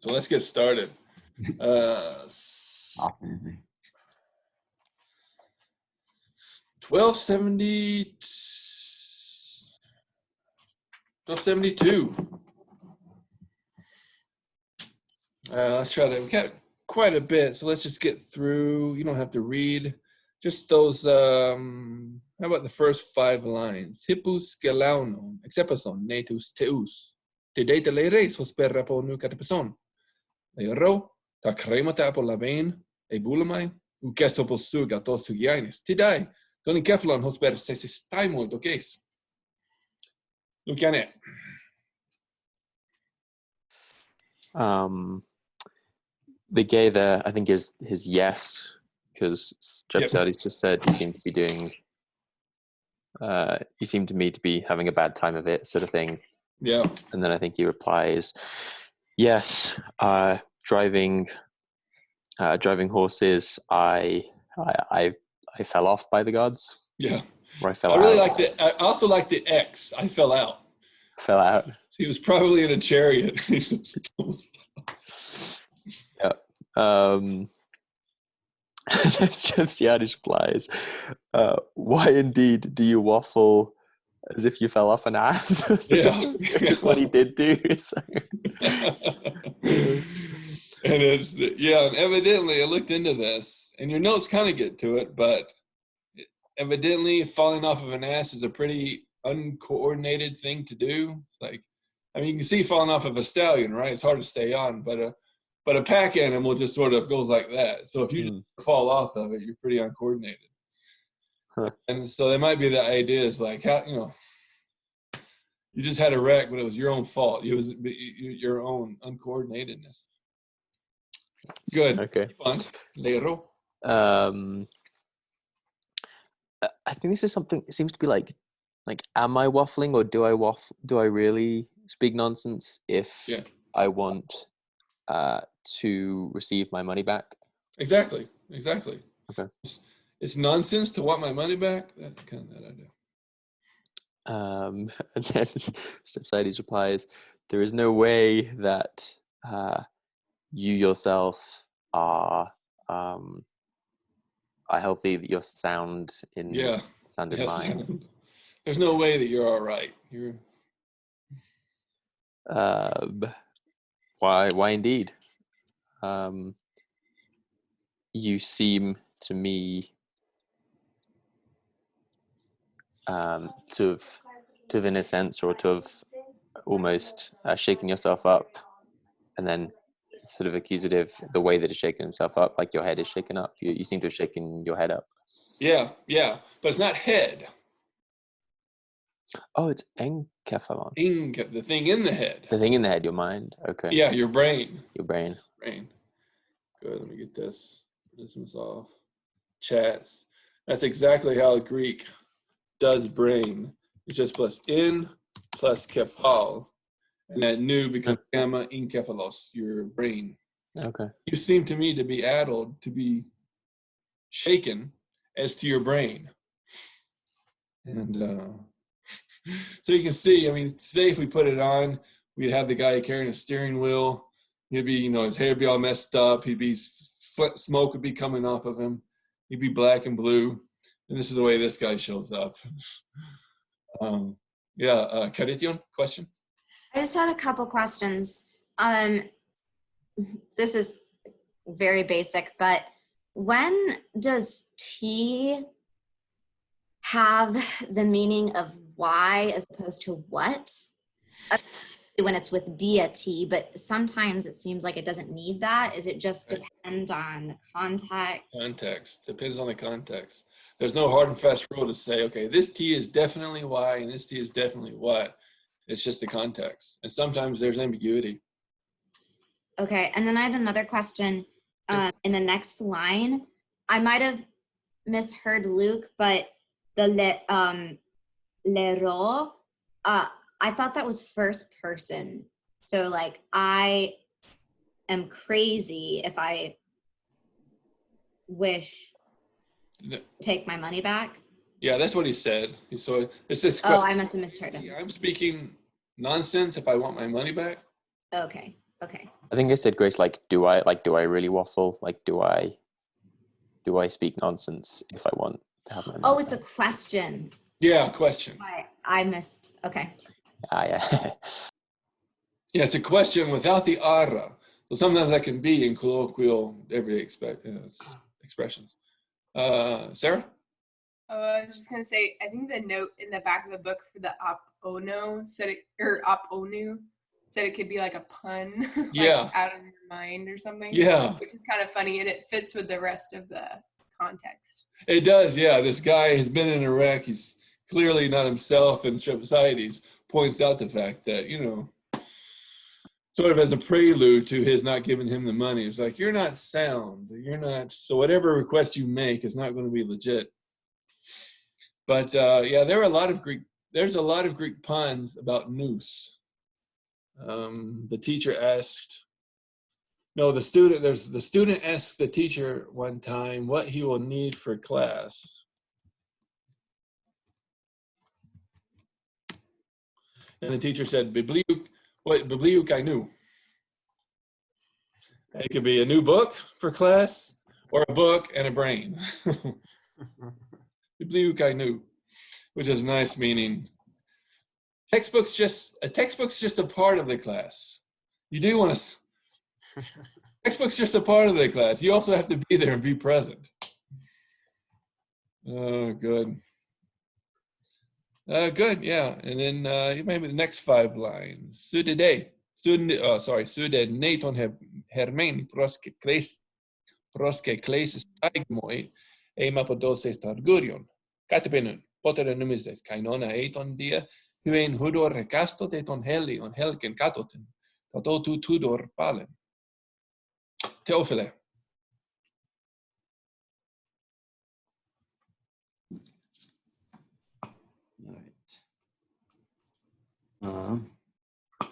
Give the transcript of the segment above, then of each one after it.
So let's get started. 1272. Let's try to, we got quite a bit, so let's just get through. You don't have to read. Just those, how about the first 5 lines? Hippus gelaunon, exepason, natus teus. Te data leires hospera po nu catapeson. Leiro, ta cremata por la vein, e bulamai, u gestopos suga tos sugianis. Tidai, doni keflon hosper sesis taimo doces. Luciane. The gay there, I think, is his yes, because Strepsiades just said you seem to be doing, you seem to me to be having a bad time of it, sort of thing. Yeah. And then I think he replies, yes, driving horses, I fell off by the gods. Yeah. Or I fell I really out. I also like the X. I fell out. Fell out. He was probably in a chariot. Yeah. Strepsiades replies, why indeed do you waffle as if you fell off an ass? Yeah. Which is what he did do. So. And it's, and evidently I looked into this, and your notes kind of get to it, but evidently falling off of an ass is a pretty uncoordinated thing to do. Like, I mean, you can see falling off of a stallion, right? It's hard to stay on, but a pack animal just sort of goes like that. So if you just fall off of it, you're pretty uncoordinated. Huh. And so there might be the idea is like, how, you just had a wreck, but it was your own fault. It was your own uncoordinatedness. Good. Okay. Keep on. Lero. I think this is something. It seems to be like, am I waffling or do I waffle? Do I really speak nonsense if I want to receive my money back? Exactly. Okay. It's nonsense to want my money back. That's kind of that idea. And then Strepsiades replies, there is no way that you yourself are healthy, that you're sound in mind. There's no way that you're all right. You're why indeed? You seem to me to have in a sense, or to have almost shaken yourself up, and then sort of accusative the way that it's shaken himself up, like your head is shaken up. You seem to have shaken your head up. Yeah, but it's not head. Oh, it's enkephalon. The thing in the head. The thing in the head, your mind. Okay. Yeah, your brain. Brain. Good, let me get this. This one's off. Chats. That's exactly how Greek does brain. It's just plus in plus kephal. And that nu becomes gamma enkephalos, your brain. Okay. You seem to me to be addled, to be shaken as to your brain. And so you can see, I mean, today if we put it on, we'd have the guy carrying a steering wheel. He'd be, his hair would be all messed up. He'd be, smoke would be coming off of him. He'd be black and blue. And this is the way this guy shows up. Carition, question? I just had a couple questions. This is very basic, but when does T have the meaning of why as opposed to what? When it's with deity, but sometimes it seems like it doesn't need that. Is it just depend on the context? Context. Depends on the context. There's no hard and fast rule to say, okay, this T is definitely why and this T is definitely what. It's just the context. And sometimes there's ambiguity. Okay, and then I had another question. In the next line, I might have misheard Luke, but the lero, I thought that was first person. So like, I am crazy if I wish to take my money back. Yeah, that's what he said. So it's this. Oh, I must have misheard him. I'm speaking nonsense if I want my money back. Okay. Okay. I think I said Grace, do I really waffle? Do I speak nonsense if I want to have my Oh, mouth it's a out? question. Yeah, question. I missed. Okay. Yeah. Yeah, it's a question without the ara. So sometimes that can be in colloquial, everyday expressions. Sarah? I was just gonna say, I think the note in the back of the book for the op ono said it, or op onu said it could be like a pun, like Yeah. out of your mind or something. Yeah, Which is kind of funny, and it fits with the rest of the context. it does. Yeah, this guy has been in Iraq. He's clearly not himself, and Strepsiades points out the fact that, sort of as a prelude to his not giving him the money. It's like, you're not sound. You're not, so whatever request you make is not going to be legit. But yeah, there's a lot of Greek puns about nous. The teacher asked, no, the student asked the teacher one time what he will need for class. And the teacher said, bibliou kainu. It could be a new book for class or a book and a brain. Bibliou kainu, which is nice, meaning a textbook's just a part of the class. You do want to, textbook's just a part of the class. You also have to be there and be present. Oh, good. Good, yeah. And then maybe the next 5 lines. Sude neton hermen proske klesis agmoi emapodoses targurion. Katepenun, poter numises kainona eton dia, huen hudor recastot eton heli on helken katoten, tatotu tudor palen. Teophile. All right.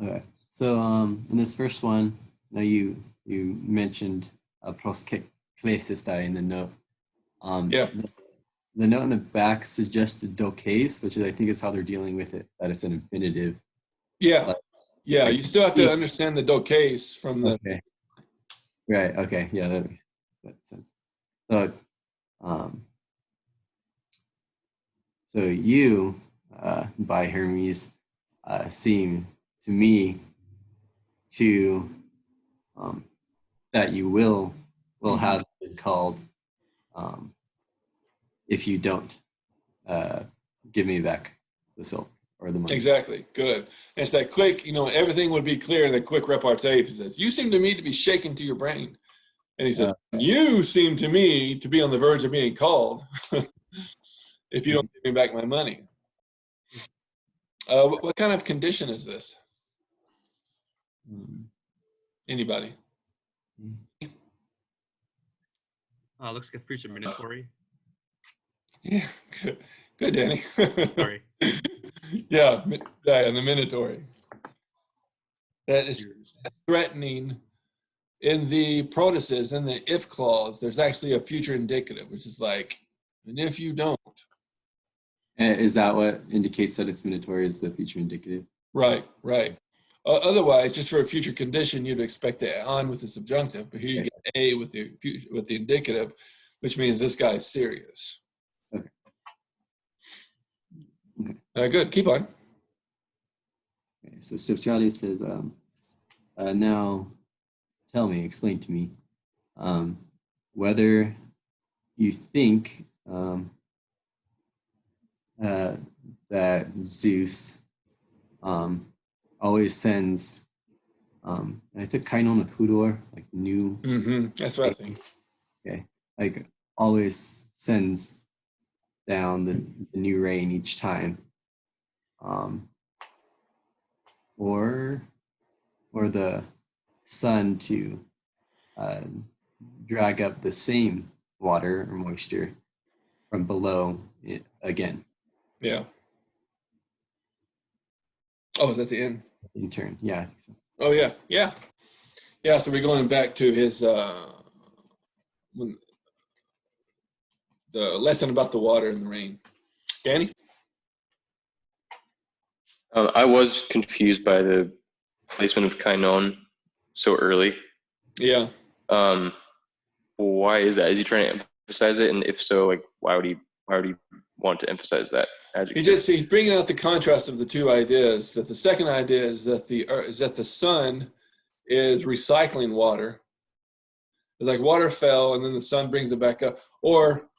Okay. So in this first one, now you mentioned prosklesis in the note. Yeah. The note in the back suggested dokes, which I think is how they're dealing with it, that it's an infinitive. Yeah. Yeah, you still have to understand the dokes from the. Okay. Right. Okay. Yeah, that makes sense. So, so you, by Hermes, seem to me to that you will have it called if you don't give me back the silk or the money. Exactly. Good. And it's that quick, everything would be clear in the quick repartee. He says, you seem to me to be shaken to your brain. And he said, you seem to me to be on the verge of being called if you don't give me back my money. What kind of condition is this? Anybody? Looks like a future minatory. Yeah, good, Danny. Sorry. Yeah, and the minatory. That is threatening. In the protasis, in the if clause, there's actually a future indicative, which is like, and if you don't. Is that what indicates that it's minatory, is the future indicative? Right. Otherwise, just for a future condition, you'd expect the on with the subjunctive, but here you get a with the indicative, which means this guy is serious. Okay. Good. Keep on. Okay, so Strepsiades says, now tell me, explain to me, whether you think that Zeus always sends, I took kainon with hudor, like new. That's what I think. Okay, like always sends down the new rain each time, or the sun to drag up the same water or moisture from below it again. Yeah. Oh, is that the end? In turn, yeah, I think so. Oh, yeah. So we're going back to his the lesson about the water and the rain. Danny? I was confused by the placement of kainon so early. Yeah. Why is that? Is he trying to emphasize it? And if so, like, why would he want to emphasize that adjective? He's bringing out the contrast of the two ideas. That the second idea is that the sun is recycling water. It's like water fell and then the sun brings it back up, or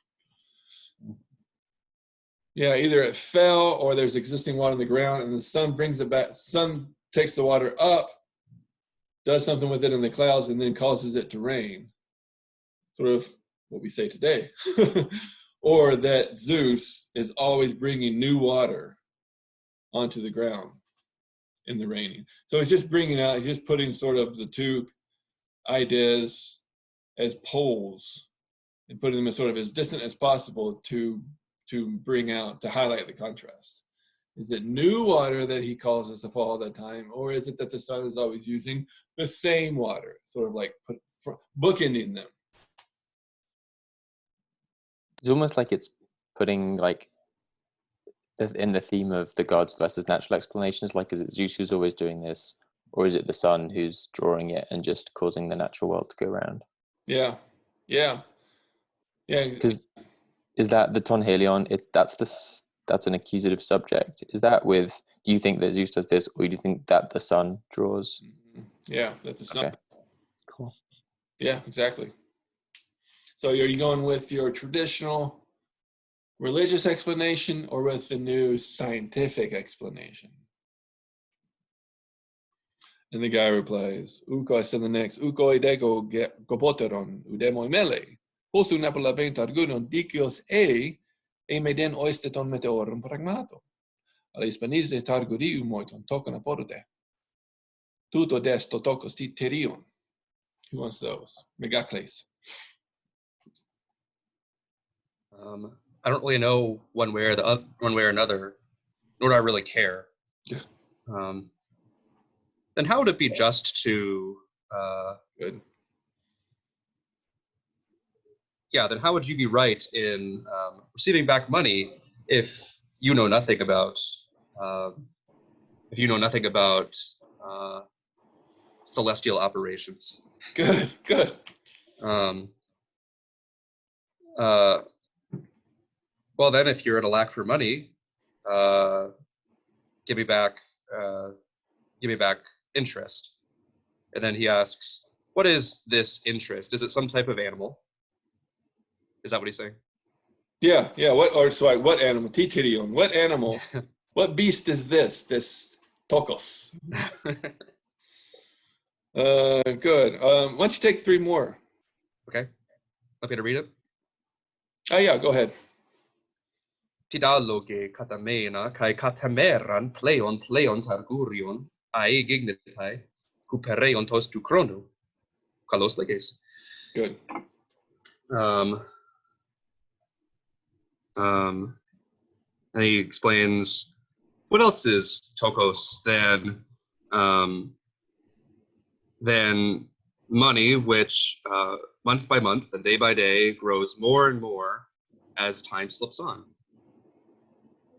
yeah, either it fell or there's existing water in the ground and the sun brings it back. Sun takes the water up, does something with it in the clouds, and then causes it to rain. Sort of what we say today. Or that Zeus is always bringing new water onto the ground in the raining. So he's just he's just putting sort of the two ideas as poles and putting them as sort of as distant as possible to highlight the contrast. Is it new water that he causes to fall all the time, or is it that the sun is always using the same water, sort of like bookending them? It's almost like it's putting like in the theme of the gods versus natural explanations, like is it Zeus who's always doing this, or is it the sun who's drawing it and just causing the natural world to go round? Yeah. Because is that the ton helion? That's an accusative subject. Is that with? Do you think that Zeus does this, or do you think that the sun draws? Yeah, that's the sun. Okay. Cool. Yeah, exactly. So are you going with your traditional religious explanation or with the new scientific explanation? And the guy replies, Uko, I said the next, Uko idego gopoteron udemoi mele, hosu napola bentargunon dikios me den oisteton meteorum pragmato. Ala hispanise targuriu moiton tokon aporte. Tuto des totokos terion. Who wants those? Megacles. I don't really know one way or another, nor do I really care. Then how would it be just to? Good. Yeah. Then how would you be right in receiving back money if you know nothing about celestial operations? Good. Well, then, if you're at a lack for money, give me back interest. And then he asks, what is this interest? Is it some type of animal? Is that what he's saying? Yeah. What animal? Titirion. What animal? What beast is this? This tokos. Good. Why don't you take three more? Okay. Want me to read it? Oh yeah, go ahead. Tidaloge katamena kai katameran pleon targurion ai gignitai kupereion tos tu chrono kalos leges. Good. And he explains what else is tokos than money, which month by month and day by day grows more and more as time slips on.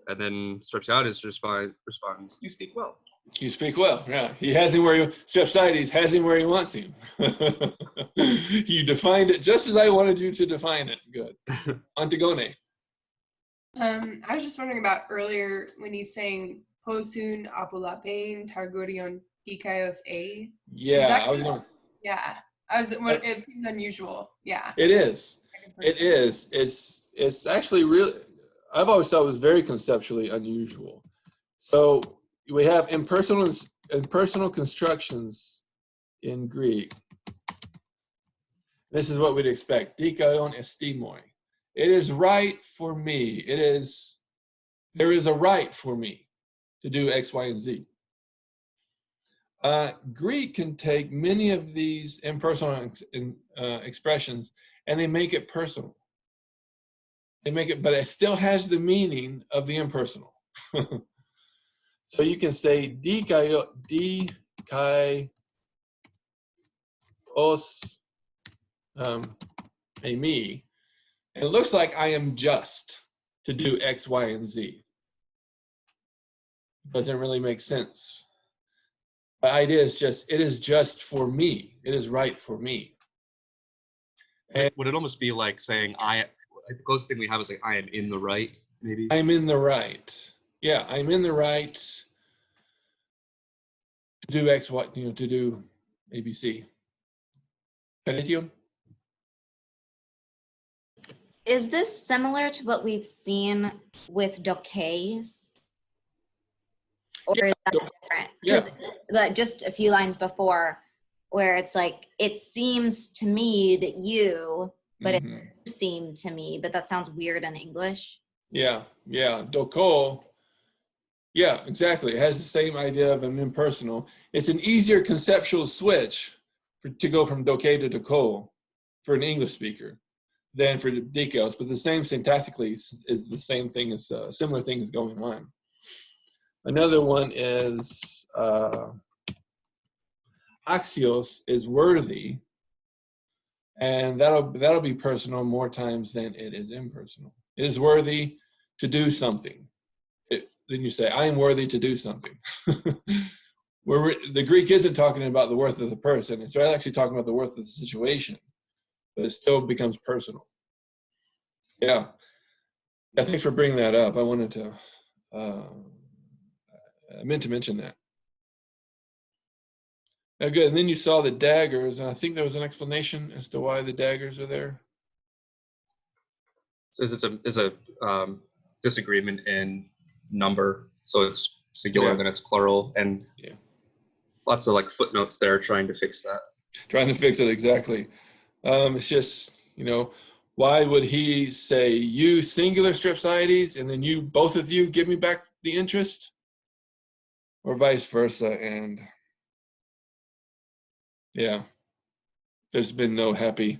And then Strepsiades responds, you speak well. You speak well, yeah. He has him where Strepsiades has him where he wants him. You defined it just as I wanted you to define it. Good. Antigone. I was just wondering about earlier when he's saying posun apolapein targurion dikaios a. Yeah, I was going. Yeah, it seems unusual. Yeah. It is. It is. It's actually really. I've always thought it was very conceptually unusual. So we have impersonal constructions in Greek. This is what we'd expect. Dikaion estimoi. It is right for me. There is a right for me to do X, Y, and Z. Greek can take many of these impersonal expressions and they make it personal. They make it, but it still has the meaning of the impersonal. So you can say dikaios me, and it looks like I am just to do X, Y, and Z. Doesn't really make sense. The idea is just, it is just for me. It is right for me. And Would it almost be like saying the closest thing we have is like I am in the right, maybe? I'm in the right. Yeah, I'm in the right to do X, what, to do ABC. Peloponnesian? Is this similar to what we've seen with dokeis? Or Yeah, is that different? yeah. Because just a few lines before, where it's like, it seems to me that you, but it seemed to me, but that sounds weird in English. Yeah, doko. Yeah, exactly. It has the same idea of an impersonal. It's an easier conceptual switch to go from doke to doko for an English speaker than for the decals, but the same syntactically is the same thing, as a similar thing is going on. Another one is axios is worthy, and that'll be personal more times than it is impersonal. It is worthy to do something. Then you say, I am worthy to do something. The Greek isn't talking about the worth of the person. It's actually talking about the worth of the situation, but it still becomes personal. Yeah. Thanks for bringing that up. I wanted to, I meant to mention that. Good. And then you saw the daggers, and I think there was an explanation as to why the daggers are there. So there's a disagreement in number, so it's singular, then it's plural, and lots of like footnotes there trying to fix that. Trying to fix it, exactly. It's just, why would he say you singular strepsiades and then you, both of you, give me back the interest, or vice versa? And there's been no happy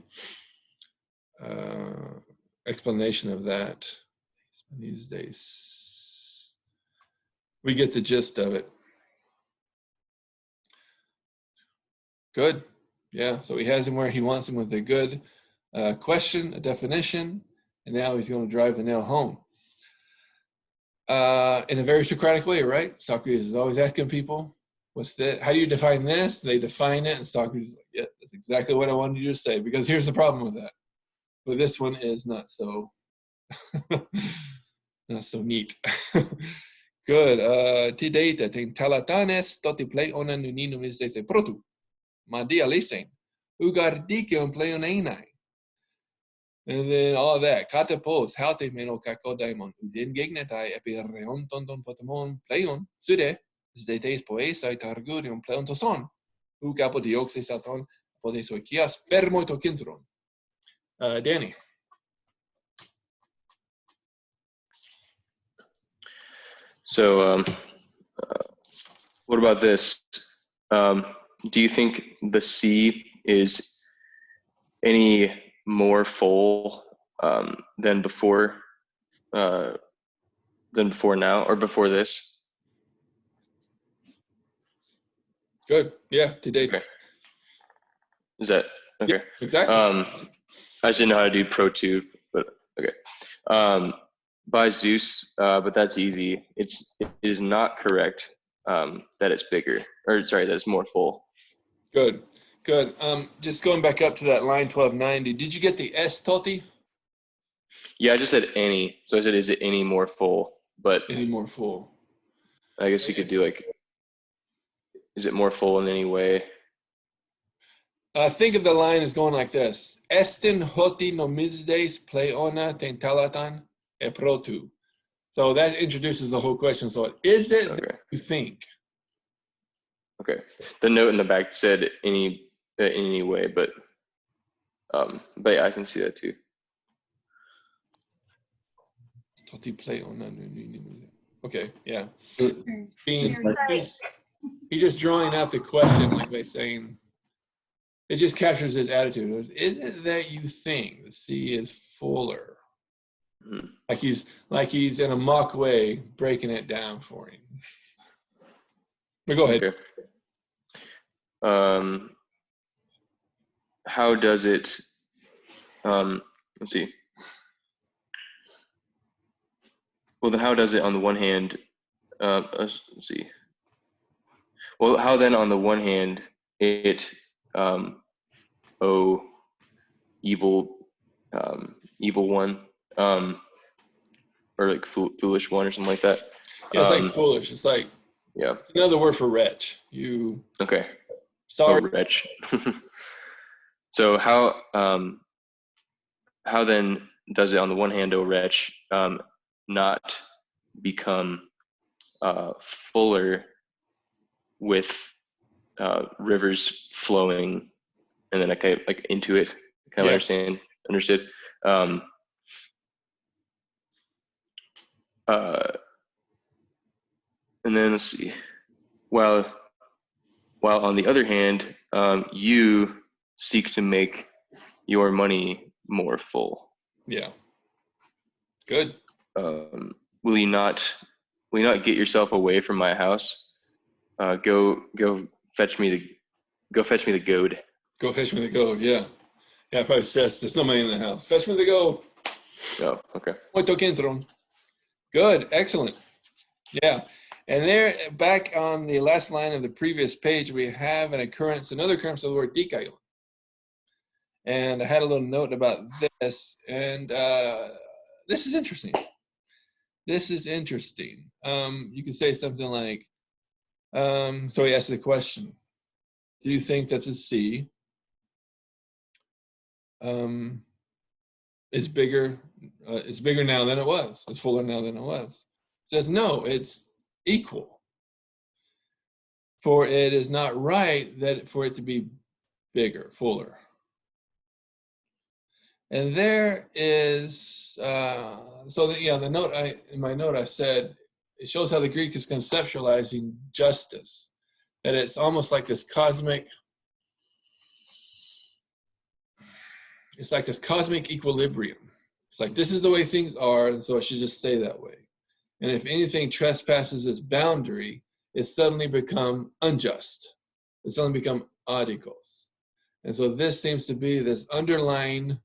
explanation of that these days. We get the gist of it. Good. Yeah, so he has him where he wants him with a good question, a definition, and now he's going to drive the nail home. In a very Socratic way, right? Socrates is always asking people, how do you define this? They define it, and Socrates is like, yeah, that's exactly what I wanted you to say, because here's the problem with that. But this one is not so not so neat. Good. Tidata tin talatanes toti play ona nunino misdese protu. Ma dia lesen. Ugardike on play on einai. And then all that. Kata pos, halte meno kako daimon. Udin gignetai epi reon tonton potamon playon. Sude, zdetes poesai targurion playon toson. U capo dioxe saton, potesoikias fermo to kintron. Danny. So, what about this? Do you think the sea is any more full than before now, or before this? Good. Yeah, today. Okay. Is that okay? Yeah, exactly. I just didn't know how to do Pro 2, but okay. By Zeus, but that's easy. It is not correct that it's bigger, or sorry, that it's more full. Good. Just going back up to that line 1290. Did you get the S, Toti? Yeah, I just said any. So I said, is it any more full? But any more full? I guess you could do like, is it more full in any way? Think of the line as going like this. Estin hoti nomizdes pleona tentalatan e protu. So that introduces the whole question. So is it that you think? Okay. The note in the back said any way, but yeah, I can see that too. Okay, yeah. He's just drawing out the question, like by saying, it just captures his attitude. Is it that you think the sea is fuller? Mm-hmm. Like he's in a mock way breaking it down for him. But go ahead. Okay. How does it? Let's see. Well, then how does it on the one hand let's see. Well, how then on the one hand it oh evil evil one, or like foolish one or something like that. Yeah, it's like foolish. It's like, yeah. It's another word for wretch. You. Okay. Sorry. Oh, wretch. So how then does it on the one hand, oh wretch, not become fuller with rivers flowing, and then like into it, kind of understood. And then let's see. While on the other hand, you seek to make your money more full. Yeah. Good. Will you not get yourself away from my house? Go fetch me the goad. Go fetch me the gold. Yeah. Yeah. If I says there's no money in the house, fetch me the gold. Oh, okay. Muito que entram. Good. Excellent. Yeah. And there, back on the last line of the previous page, we have another occurrence of the word dikaio. And I had a little note about this, and this is interesting. This is interesting. You could say something like, so he asked the question, do you think that the sea is bigger now than it was? It's fuller now than it was. It says, no, it's equal. For it is not right that for it to be bigger, fuller. And there is, the note in my note I said, it shows how the Greek is conceptualizing justice, that it's almost like this cosmic equilibrium. It's like, this is the way things are, and so it should just stay that way. And if anything trespasses its boundary, it's suddenly become unjust. It's suddenly become adikos. And so this seems to be this underlying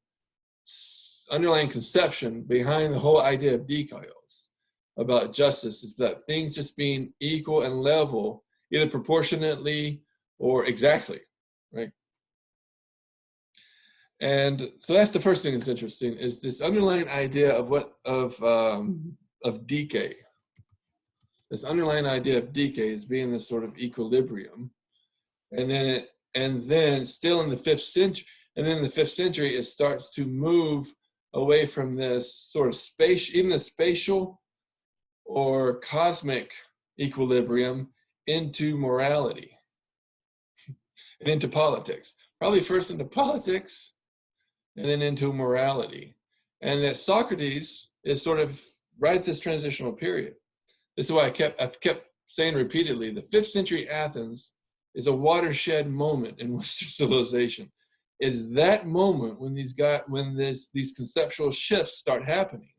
conception behind the whole idea of dikaios about justice, is that things just being equal and level, either proportionately or exactly, right? And so that's the first thing that's interesting, is this underlying idea of decay. This underlying idea of decay is being this sort of equilibrium, and then still in the 5th century. And then in the 5th century, it starts to move away from this sort of even the spatial or cosmic equilibrium into morality and into politics. Probably first into politics and then into morality. And that Socrates is sort of right at this transitional period. This is why I've kept saying repeatedly, the 5th century Athens is a watershed moment in Western civilization. Is that moment when these conceptual shifts start happening.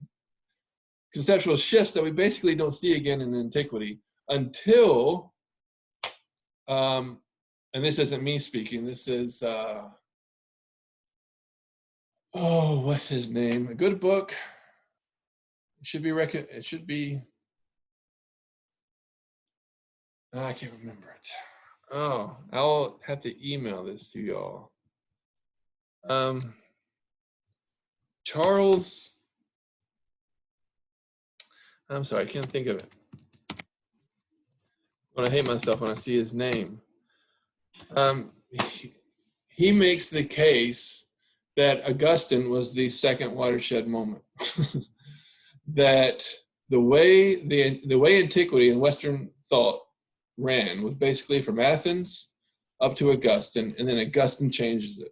Conceptual shifts that we basically don't see again in antiquity until, and this isn't me speaking, this is, what's his name? A good book. It should be, I can't remember it. Oh, I'll have to email this to y'all. Charles, I'm sorry, I can't think of it. But I hate myself when I see his name. He makes the case that Augustine was the second watershed moment. That the way antiquity and Western thought ran was basically from Athens up to Augustine, and then Augustine changes it.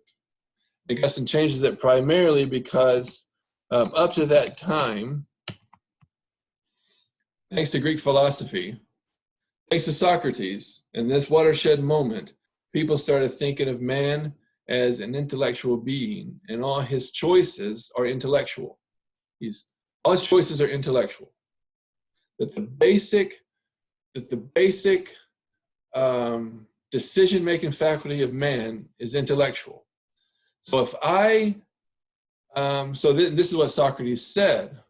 Augustine changes it primarily because up to that time, thanks to Greek philosophy, thanks to Socrates, in this watershed moment, people started thinking of man as an intellectual being, and all his choices are intellectual. All his choices are intellectual. That the basic decision-making faculty of man is intellectual. So if this is what Socrates said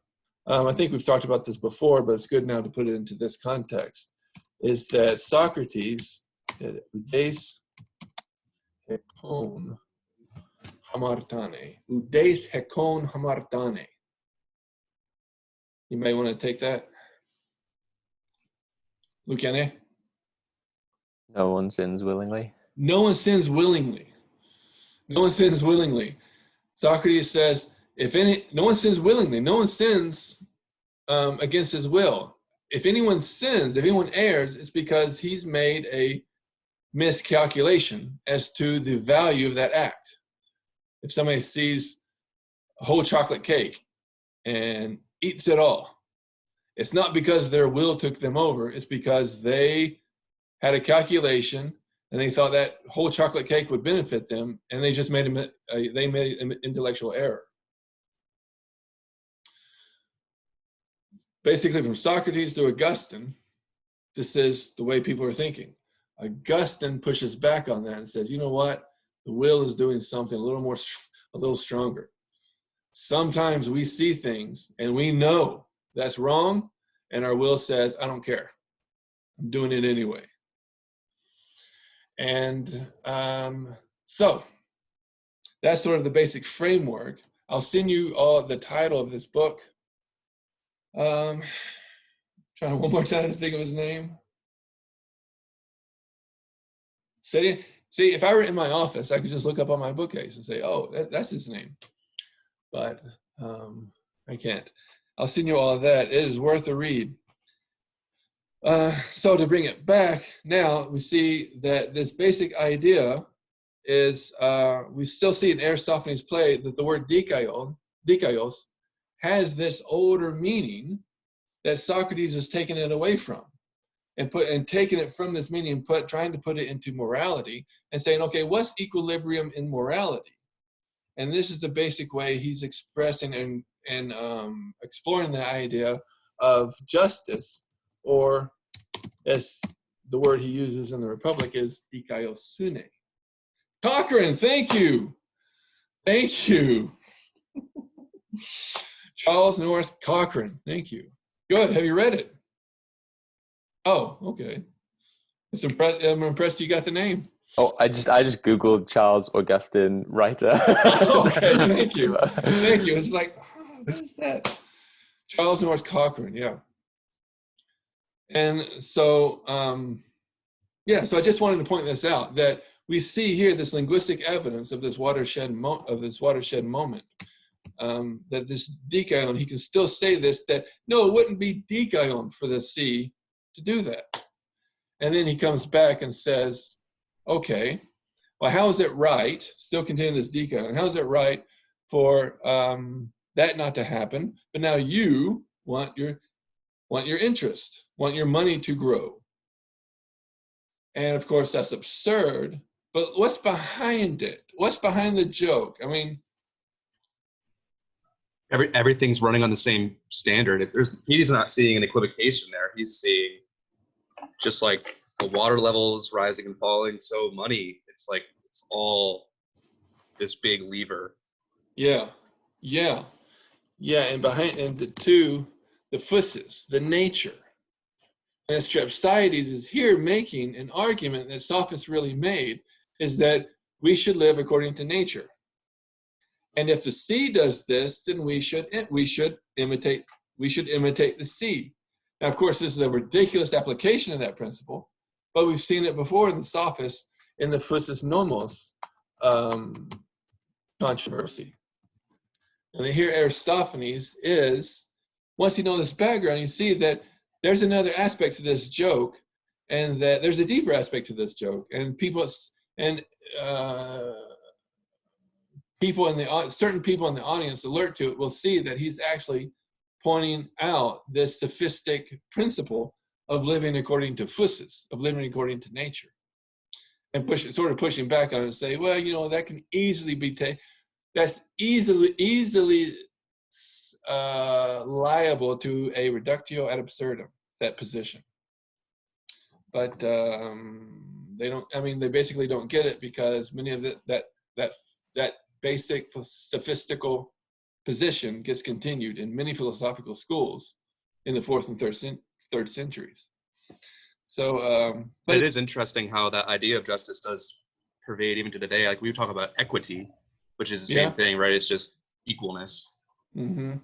I think we've talked about this before, but it's good now to put it into this context, is that Socrates, udes hekon hamartane. Udes hekon hamartane. You may want to take that. Luciane? No one sins willingly. No one sins willingly. No one sins willingly. Socrates says, no one sins willingly. No one sins against his will. If anyone sins, if anyone errs, it's because he's made a miscalculation as to the value of that act. If somebody sees a whole chocolate cake and eats it all, it's not because their will took them over. It's because they had a calculation and they thought that whole chocolate cake would benefit them, and they just made an intellectual error. Basically, from Socrates to Augustine, this is the way people are thinking. Augustine pushes back on that and says, you know what? The will is doing something a little stronger. Sometimes we see things and we know that's wrong, and our will says, I don't care. I'm doing it anyway. And so that's sort of the basic framework. I'll send you all the title of this book. Trying one more time to think of his name. See, if I were in my office, I could just look up on my bookcase and say, oh, that's his name. But I can't. I'll send you all of that. It is worth a read. So to bring it back, now we see that this basic idea is, we still see in Aristophanes' play that the word dikaios has this older meaning that Socrates has taken it away from, and taken it from this meaning and trying to put it into morality and saying, okay, what's equilibrium in morality? And this is the basic way he's expressing and exploring the idea of justice, or as the word he uses in the Republic is dikaiosune. Cochrane, thank you. Thank you. Charles Norris Cochrane, thank you. Good, have you read it? Oh, okay. I'm impressed you got the name. Oh, I just Googled Charles Augustine writer. Okay, thank you. Thank you. It's like, what is that? Charles Norris Cochrane, yeah. And so, so I just wanted to point this out, that we see here this linguistic evidence of this watershed moment, that this dikaion, he can still say this, that no, it wouldn't be dikaion for the sea to do that. And then he comes back and says, okay, well, how is it right, still continuing this dikaion, how is it right for that not to happen, but now you want your interest, want your money to grow? And of course, that's absurd, but what's behind it? What's behind the joke? I mean, everything's running on the same standard. He's not seeing an equivocation there. He's seeing just like the water levels rising and falling. So money, it's like, it's all this big lever. Yeah. And behind, and the physis, the nature. And Strepsiades is here making an argument that Sophists really made, is that we should live according to nature. And if the sea does this, then we should imitate the sea. Now, of course, this is a ridiculous application of that principle, but we've seen it before in the Sophists in the physis nomos controversy. And here Aristophanes is, once you know this background, you see that there's another aspect to this joke, and that there's a deeper aspect to this joke, and certain people in the audience alert to it will see that he's actually pointing out this sophistic principle of living according to physis, of living according to nature, and pushing back on it and say, well, you know, that can easily be that's easily liable to a reductio ad absurdum, that position. But they basically don't get it, because many of that basic sophistical position gets continued in many philosophical schools in the 4th and 3rd centuries. So, but it is interesting how that idea of justice does pervade even to today. Like we talk about equity, which is the same thing, right? It's just equalness. Mm-hmm.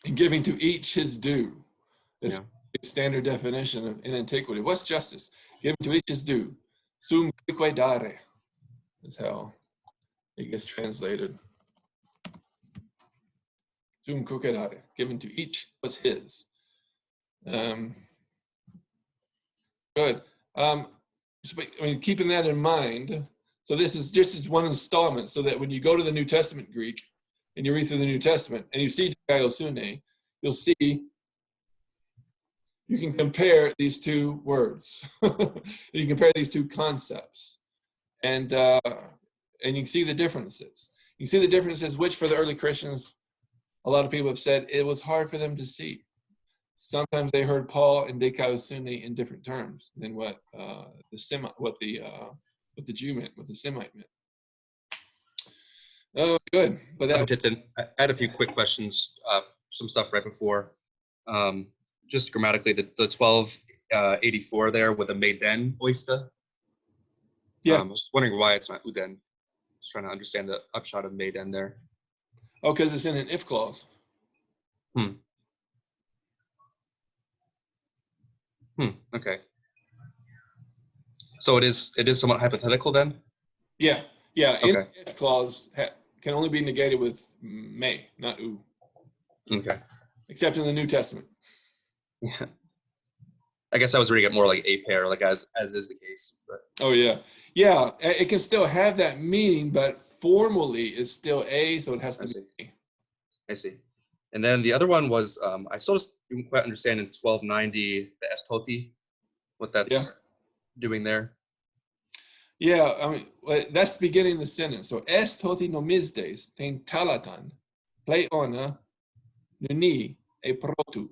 And giving to each his due. It's a standard definition in antiquity. What's justice? Giving to each his due. Sum cuique dare is how it gets translated. Sum cuique dare. Given to each what's his. Good. So, I mean, keeping that in mind, so this is just as one installment, so that when you go to the New Testament Greek and you read through the New Testament and you see dialosune, you'll see you can compare these two words. You compare these two concepts, and you can see the differences. You can see the differences, which for the early Christians, a lot of people have said it was hard for them to see. Sometimes they heard Paul and dikaiosunne in different terms than what the Jew meant, what the Semite meant. Oh, good. But that Tipton, I had a few quick questions, some stuff right before. Just grammatically, the 1284 there with a maiden oista. Yeah. I was wondering why it's not uden. Just trying to understand the upshot of maiden there. Oh, because it's in an if clause. Okay. So it is somewhat hypothetical then? Yeah. Okay. In if clause can only be negated with may, not u. Okay. Except in the New Testament. Yeah. I guess I was reading it more like a pair, like as is the case. But. Oh yeah. Yeah, it can still have that meaning, but formally it's still a, so it has to be. I see. And then the other one was, I still just didn't quite understand in 1290, the estoti, what that's doing there. Yeah, I mean, that's the beginning of the sentence. So, estoti nomisdes ten talatan, pleiona, nuni, e protu.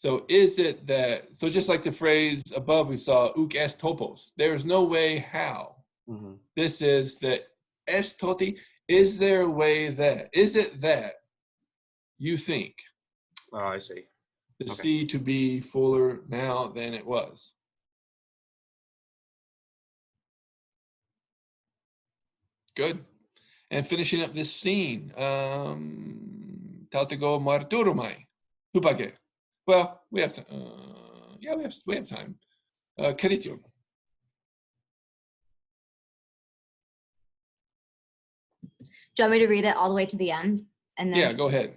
So is it that, so just like the phrase above we saw, uk est topos, there's no way how. Mm-hmm. This is that estoti, is there a way that, is it that you think Oh, I see. the sea to be fuller now than it was? Good. And finishing up this scene, tautego marturumai, hupage. Well, we have to, we have time. Kerition. Do you want me to read it all the way to the end? And then Yeah, go ahead.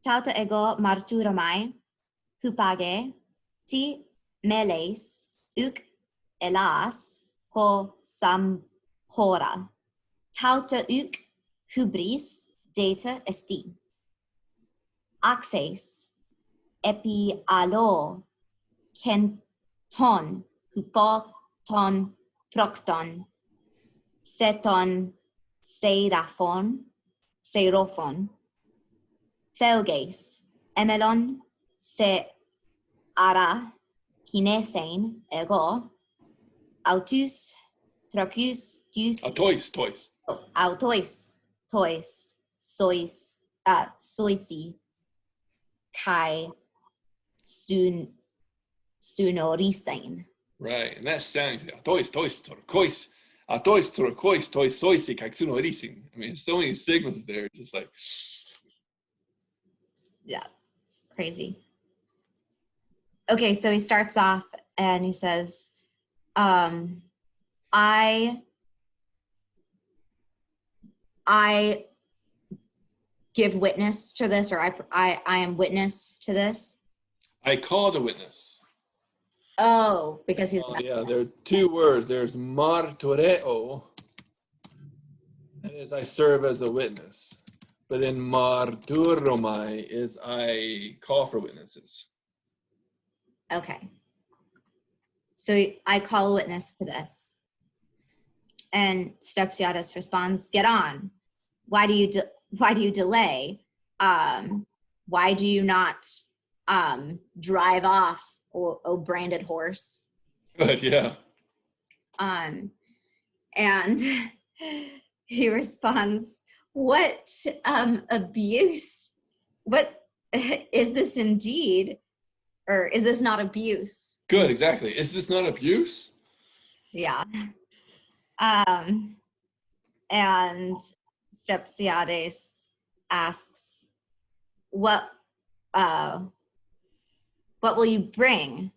Tauta ego marturomai, hupage, ti meles, uk elas, ho samhora. Tauta uk hubris, data esti. Axes, epi alo, kenton, hupoton, procton, seton, serophon, Felges, emelon, se ara, kinesein, ego, autus, trocus, Tois. autois, tois, soisi, kai, sunorisein. Right, and that sounds tois, turquoise, turquoise, tois, soisi, kaxuno. I mean, so many signals there, just like. Yeah, it's crazy. Okay, so he starts off and he says, I give witness to this, or I am witness to this. I called a witness. Oh, because he's yeah, there are two words. There's martureo, that is, I serve as a witness. But then marturomai is I call for witnesses. okay. So I call a witness to this. And Strepsiades responds, get on. Why do you delay? Why do you not drive off, O branded horse? Good, yeah. And he responds, what abuse? What is this indeed? Or is this not abuse? Good, exactly. Is this not abuse? Yeah. And Strepsiades asks, what will you bring?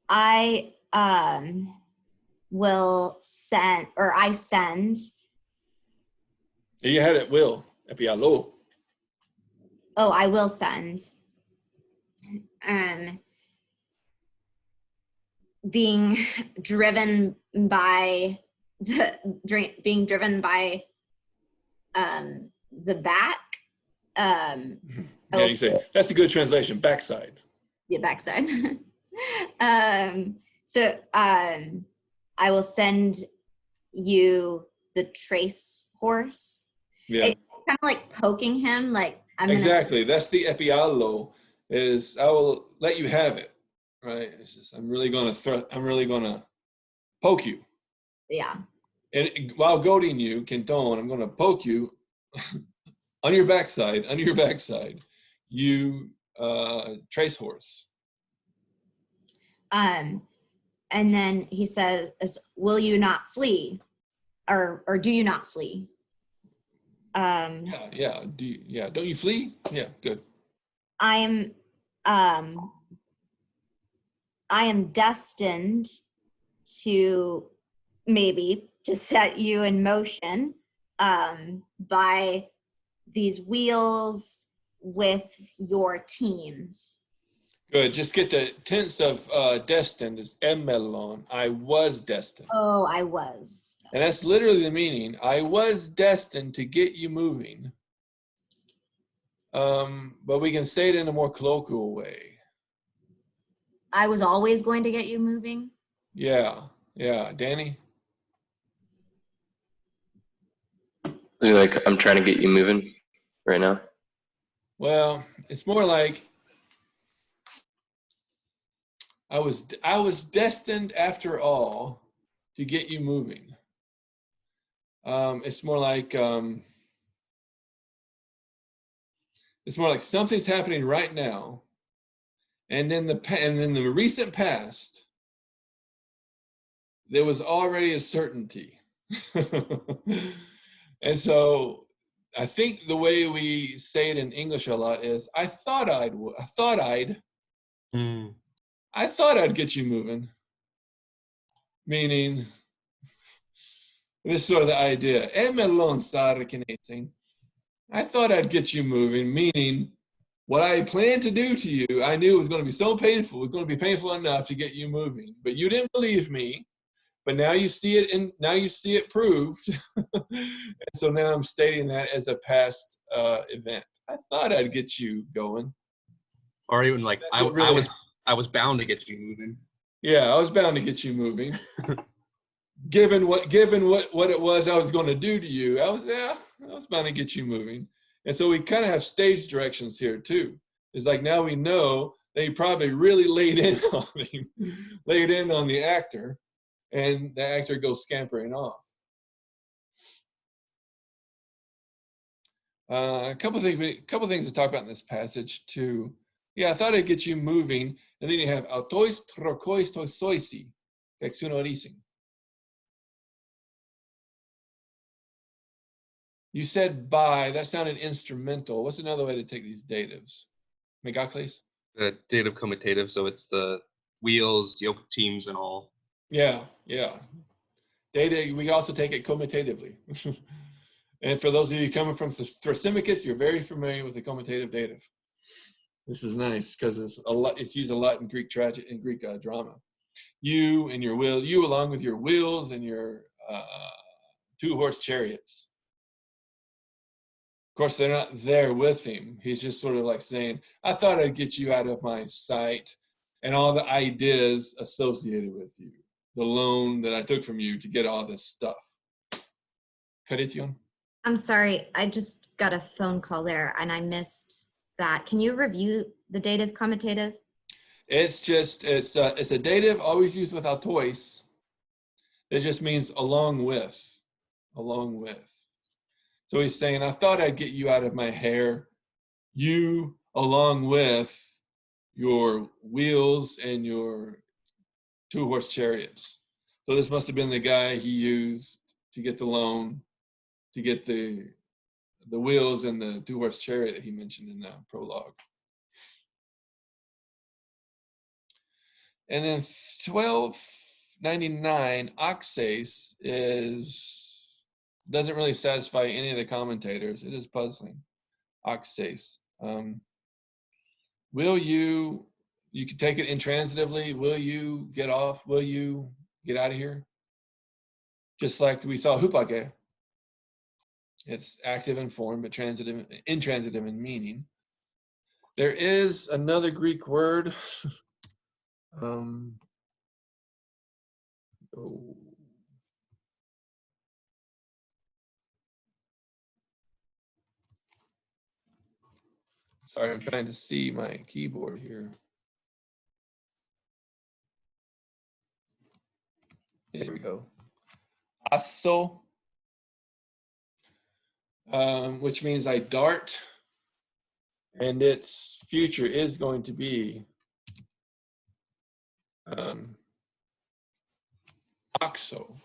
I will send, or I send. You had it will. Epialo. Oh, I will send. Being driven by the back. Yeah, you say that's a good translation. Backside. Yeah, backside. So I will send you the trace horse. Yeah. It's kind of like poking him, like I'm exactly. That's the epialo. Is I will let you have it. Right. It's just I'm really gonna poke you. Yeah. And while goading you, Quinton, I'm gonna poke you on your backside, you trace horse. And then he says, will you not flee? Or do you not flee? Yeah. Don't you flee? Yeah, good. I am destined to maybe to set you in motion by these wheels with your teams. Good. Just get the tense of destined is emelon. I was destined. Oh, I was. And that's literally the meaning. I was destined to get you moving. But we can say it in a more colloquial way. I was always going to get you moving. Yeah. Danny? Is it like I'm trying to get you moving right now? Well, it's more like I was destined after all to get you moving. It's more like something's happening right now, and then the recent past, there was already a certainty. And so I think the way we say it in English a lot is I thought I'd get you moving. Meaning, this is sort of the idea. I thought I'd get you moving, meaning what I planned to do to you, I knew it was going to be so painful. It was going to be painful enough to get you moving. But you didn't believe me. But now you see it, and now you see it proved. And so now I'm stating that as a past event. I thought I'd get you going. Or even like I was bound to get you moving. Yeah, I was bound to get you moving. given what it was I was going to do to you, I was bound to get you moving. And so we kind of have stage directions here too. It's like now we know that he probably really laid in on the actor, and the actor goes scampering off. A couple things to talk about in this passage too. Yeah, I thought I'd get you moving, and then you have autois trokois toisoisi, exunorising. You said by, that sounded instrumental. What's another way to take these datives? Megacles? Dative commutative, so it's the wheels, yoke teams, and all. Yeah. Data, we also take it commutatively. And for those of you coming from Thrasymachus, you're very familiar with the commutative dative. This is nice because it's used a lot in Greek drama. You and your will, you along with your wheels and your two-horse chariots. Of course, they're not there with him. He's just sort of like saying, I thought I'd get you out of my sight and all the ideas associated with you. The loan that I took from you to get all this stuff. Carition? I'm sorry, I just got a phone call there and I missed that. Can you review the dative commutative? It's a dative always used with autois. It just means along with. So he's saying, I thought I'd get you out of my hair, you along with your wheels and your 2-horse chariots. So this must have been the guy he used to get the loan, to get the wheels and the 2-horse chariot that he mentioned in the prologue. And then 1299, oxace doesn't really satisfy any of the commentators. It is puzzling. Oxace. Will you can take it intransitively. Will you get off? Will you get out of here? Just like we saw hupake. It's active in form, but intransitive in meaning. There is another Greek word. Sorry, I'm trying to see my keyboard here. There we go. Asso, which means I dart, and its future is going to be oxo.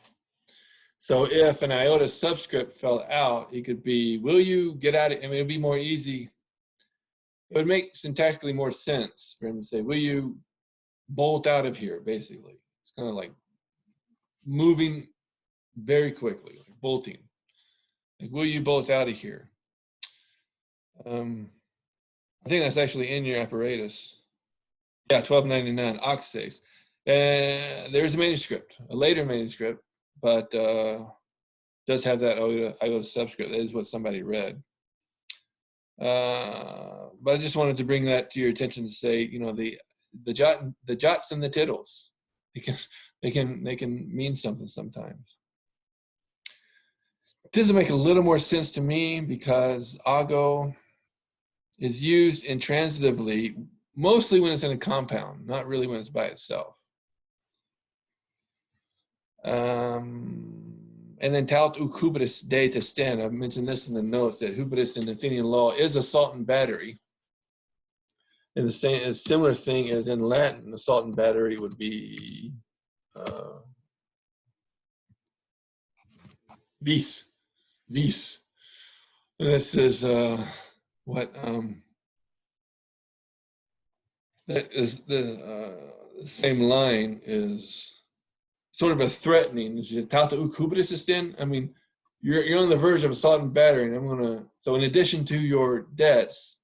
So if an iota subscript fell out, it could be, will you get out of, I mean, it'd be more easy. It would make syntactically more sense for him to say, will you bolt out of here, basically. It's kind of like moving very quickly, like bolting. Like, will you bolt out of here? I think that's actually in your apparatus. Yeah, 1299, oxace. There's a manuscript, a later manuscript, but does have that iota subscript. That is what somebody read. But I just wanted to bring that to your attention to say, you know, the jots and the tittles, they can mean something sometimes. It does make a little more sense to me because ago is used intransitively mostly when it's in a compound, not really when it's by itself. And then taut hubris de testen. I've mentioned this in the notes that hubris in Athenian law is assault and battery. And the same, a similar thing as in Latin, assault and battery would be vis. And this is what that is the same line is sort of a threatening. I mean, you're on the verge of assault and battery, and I'm gonna. So in addition to your debts,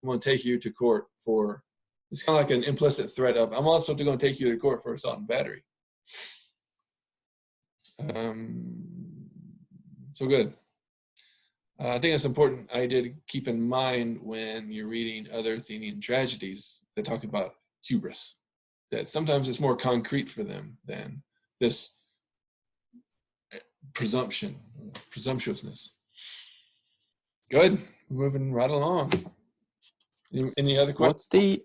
I'm gonna take you to court for. It's kind of like an implicit threat of. I'm also going to take you to court for assault and battery. So good. I think it's an important idea to keep in mind when you're reading other Athenian tragedies that talk about hubris. That sometimes it's more concrete for them than this presumptuousness. Good, moving right along. Any other questions? What's the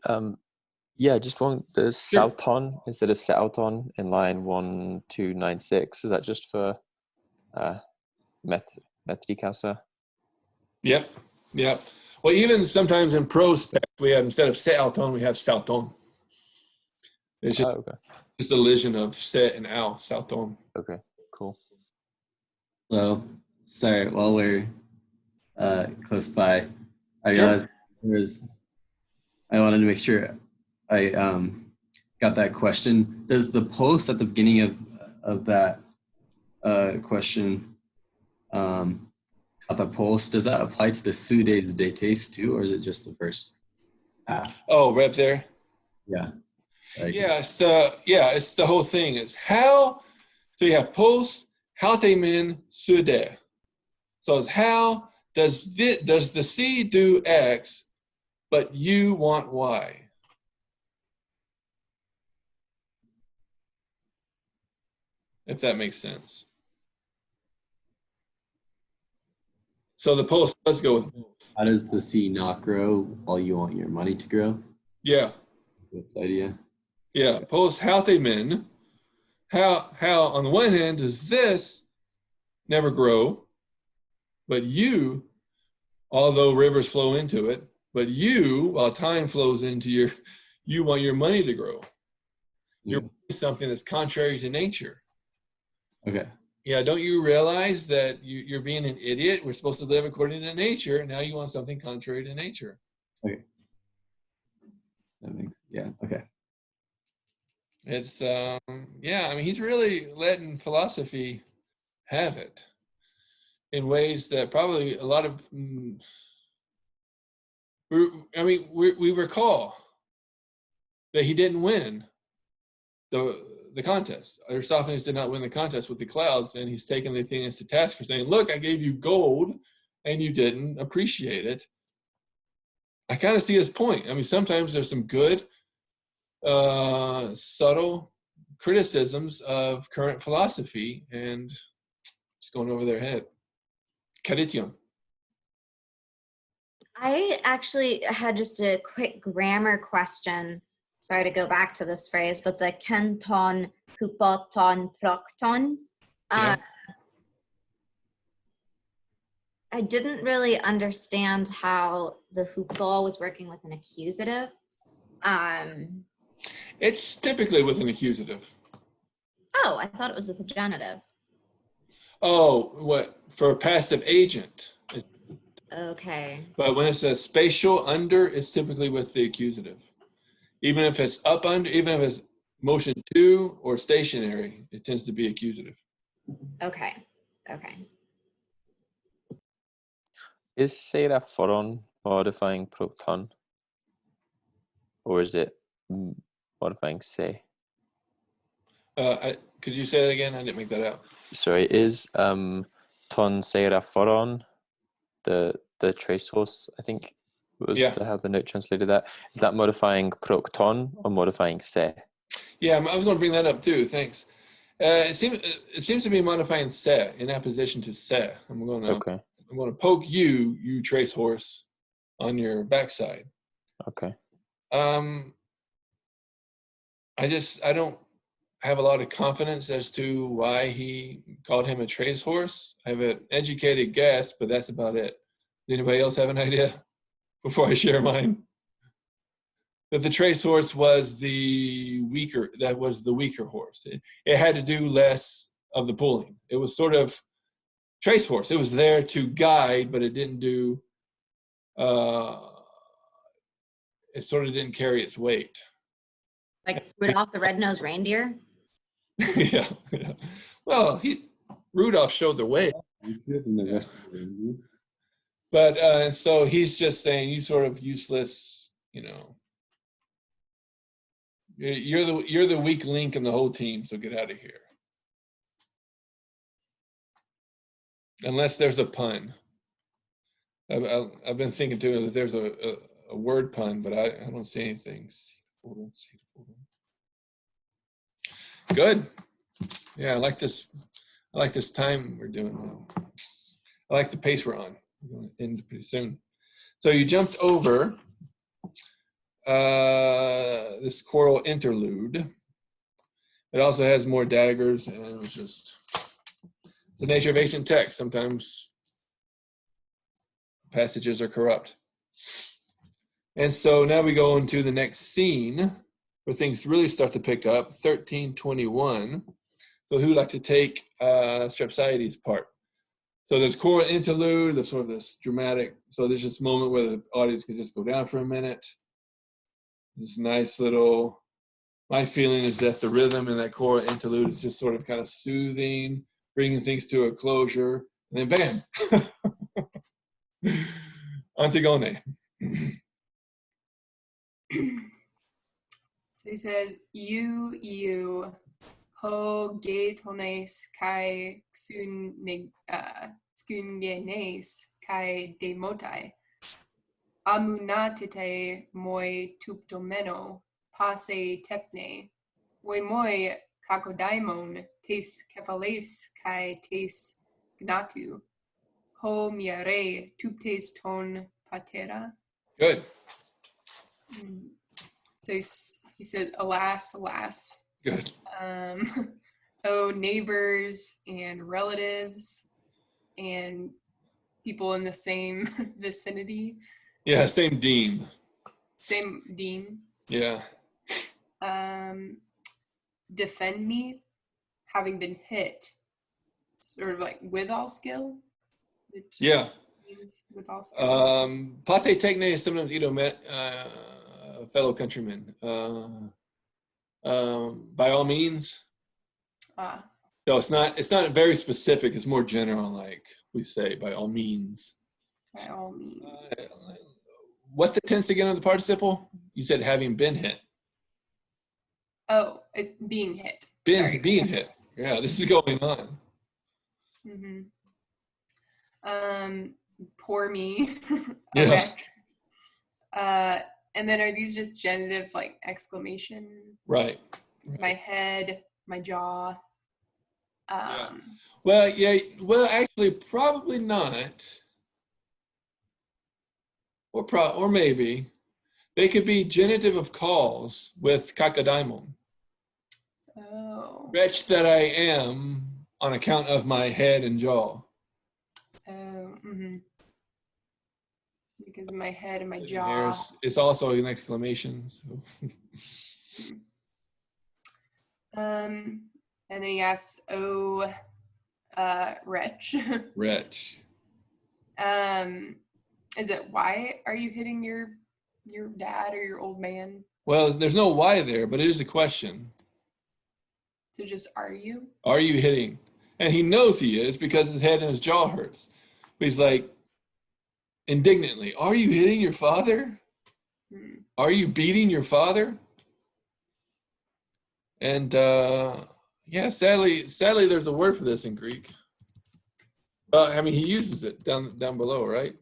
just one, the Sure. sauton instead of sauton in line 1296? Is that just for methodicausa? Yep. Well, even sometimes in prose text, we have, instead of sauton, we have sauton. It's just, okay. just a elision of set and al, sauton. Okay, cool. So, sorry, while we're close by, I realized I wanted to make sure I got that question. Does the post at the beginning of that question, the post, does that apply to the sudes dates too, or is it just the first half? Oh, right up there. Yeah. It's the whole thing. It's how. So you have post, how they mean sude. So it's how does the C do X, but you want Y. If that makes sense. So the post does go with both. How does the C not grow while you want your money to grow? Yeah. What's the idea? Yeah. Post how they men. How on the one hand does this never grow, But you, although rivers flow into it, but you, while time flows into you want your money to grow. You're something that's contrary to nature. Okay. Yeah, don't you realize that you're being an idiot? We're supposed to live according to nature. Now you want something contrary to nature. Okay. That makes, yeah, okay. It's, yeah, I mean, he's really letting philosophy have it in ways that probably a lot of, we recall that he didn't win the contest. Aristophanes did not win the contest with the clouds, and he's taken the Athenians to task for saying, look, I gave you gold and you didn't appreciate it. I kind of see his point. I mean, sometimes there's some good, subtle criticisms of current philosophy and it's going over their head. Charition. I actually had just a quick grammar question. Sorry to go back to this phrase, but the kenton, hupoton, procton. Yeah. I didn't really understand how the hupo was working with an accusative. It's typically with an accusative. Oh, I thought it was with a genitive. Oh, what? For a passive agent. Okay. But when it's a spatial under, it's typically with the accusative. Even if it's up under, even if it's motion to or stationary, it tends to be accusative. Okay. Okay. Is seraphoron modifying proton? Or is it modifying se? Could you say that again? I didn't make that out. Sorry, is ton seraphoron the trace horse, I think was how the note translated that. Is that modifying procton or modifying se? Yeah, I was going to bring that up too. Thanks. It seems to be modifying se in opposition to se. I'm going to poke you trace horse, on your backside. Okay. I don't have a lot of confidence as to why he called him a trace horse. I have an educated guess, but that's about it. Does anybody else have an idea before I share mine? That the trace horse was the weaker horse. It had to do less of the pulling. It was sort of trace horse. It was there to guide, but it didn't do, it sort of didn't carry its weight. Like Rudolph the Red-Nosed Reindeer? yeah. Well, Rudolph showed the way. But so he's just saying, you sort of useless, you're the weak link in the whole team, so get out of here. Unless there's a pun. I've been thinking too that there's a word pun, but I don't see anything. Good. Yeah, I like this time we're doing now. I like the pace we're on. We're going to end pretty soon. So you jumped over this choral interlude. It also has more daggers, and it was just the nature of ancient text. Sometimes passages are corrupt. And so now we go into the next scene where things really start to pick up, 1321. So who would like to take Strepsiades' part? So there's choral interlude, there's sort of this dramatic, so there's this moment where the audience can just go down for a minute. This nice little, my feeling is that the rhythm in that choral interlude is just sort of kind of soothing, bringing things to a closure, and then bam! Antigone. So he said, you, ho getones kai xungenes kai demotai. Amunatite moi tuptomeno passe techne. We moi kakodaimon tes kephales kai tes gnatu. Ho miare tuptes ton patera. Good. So he said, alas, alas. Good. Oh, neighbors and relatives and people in the same vicinity. Yeah, same deem. Same deem. Yeah. Defend me, having been hit. Sort of like with all skill. It sort Yeah. of means with all skill. Passe techne is sometimes fellow countrymen. By all means. No, it's not very specific. It's more general, like we say, by all means. By all means. What's the tense again on the participle? You said having been hit. Oh, it's being hit. Being hit. Yeah, this is going on. Mm-hmm. Poor me. Yeah. And then are these just genitive, like exclamation? Right. My head, my jaw. Yeah. Well, actually, probably not. Or maybe. They could be genitive of calls with kakadaimon. Oh. Wretch that I am on account of my head and jaw. Oh. Mm-hmm. Because of my head and my jaw. It's also an exclamation. So. And then he asks, "Oh, wretch." Wretch. Is it why are you hitting your dad or your old man? Well, there's no why there, but it is a question. So just are you? Are you hitting? And he knows he is because his head and his jaw hurts. But he's like, indignantly, are you hitting your father? Are you beating your father? And yeah, sadly, there's a word for this in Greek. Well, I mean, he uses it down below, right?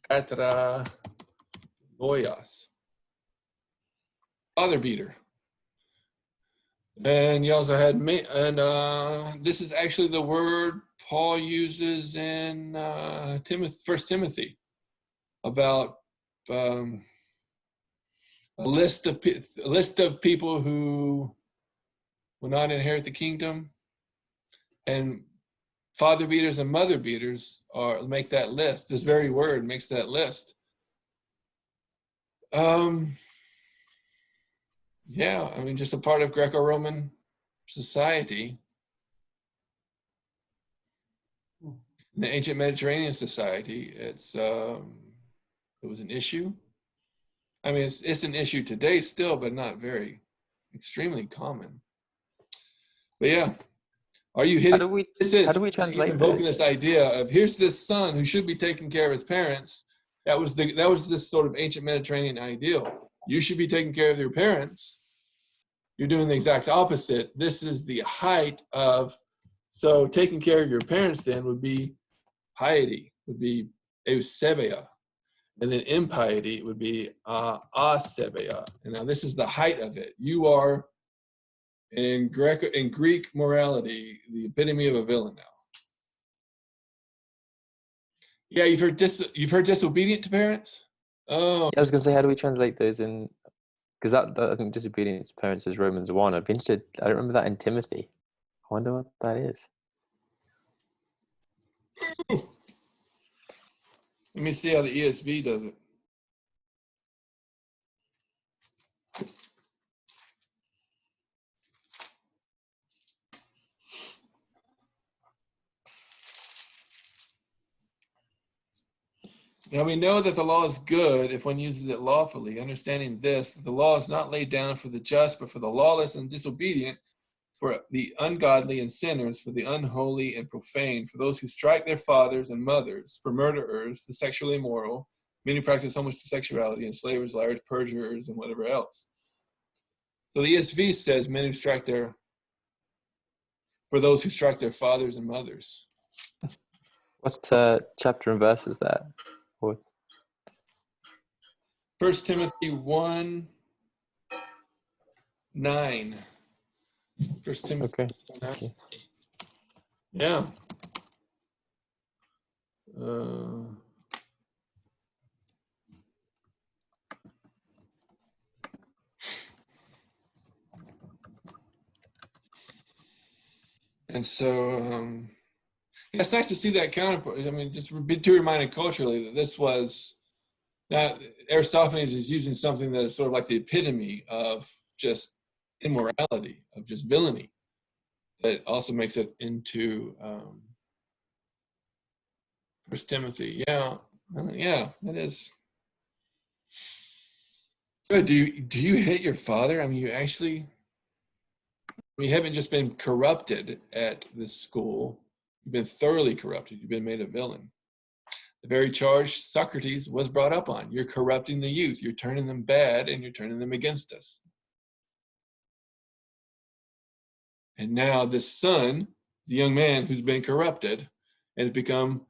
Atra voyas. Father beater. And you also had this is actually the word Paul uses in First Timothy about a list of people who will not inherit the kingdom, and father beaters and mother beaters make that list. This very word makes that list. Yeah, I mean, just a part of Greco-Roman society. In the ancient Mediterranean society, it was an issue. I mean, it's an issue today still, but not very extremely common. But yeah, are you hitting? How do we translate invoking this idea of here's this son who should be taking care of his parents. That was this sort of ancient Mediterranean ideal. You should be taking care of your parents. You're doing the exact opposite. This is the height of, so taking care of your parents then would be piety, would be eusebia. And then impiety would be asebia. And now this is the height of it. You are, in Greek morality, the epitome of a villain now. Yeah, you've heard disobedient to parents? Oh. Yeah, I was going to say, how do we translate those in? Because that I think disobedience to parents is Romans 1. I'd be interested. I don't remember that in Timothy. I wonder what that is. Let me see how the ESV does it. Now we know that the law is good if one uses it lawfully, understanding this, that the law is not laid down for the just, but for the lawless and disobedient, for the ungodly and sinners, for the unholy and profane, for those who strike their fathers and mothers, for murderers, the sexually immoral, men who practice homosexuality, enslavers, liars, perjurers, and whatever else. So the ESV says men who strike for those who strike their fathers and mothers. What chapter and verse is that? Or 1 Timothy 1:9. 1 Timothy. Okay. 9. Yeah. And so it's nice to see that counterpart. I mean, just be too reminded culturally that this was not, Aristophanes is using something that is sort of like the epitome of just immorality, of just villainy, that also makes it into First Timothy. Yeah, yeah, that is good. Do you hate your father? I mean, you haven't just been corrupted at this school. You've been thoroughly corrupted. You've been made a villain. The very charge Socrates was brought up on. You're corrupting the youth. You're turning them bad, and you're turning them against us. And now this son, the young man who's been corrupted, has become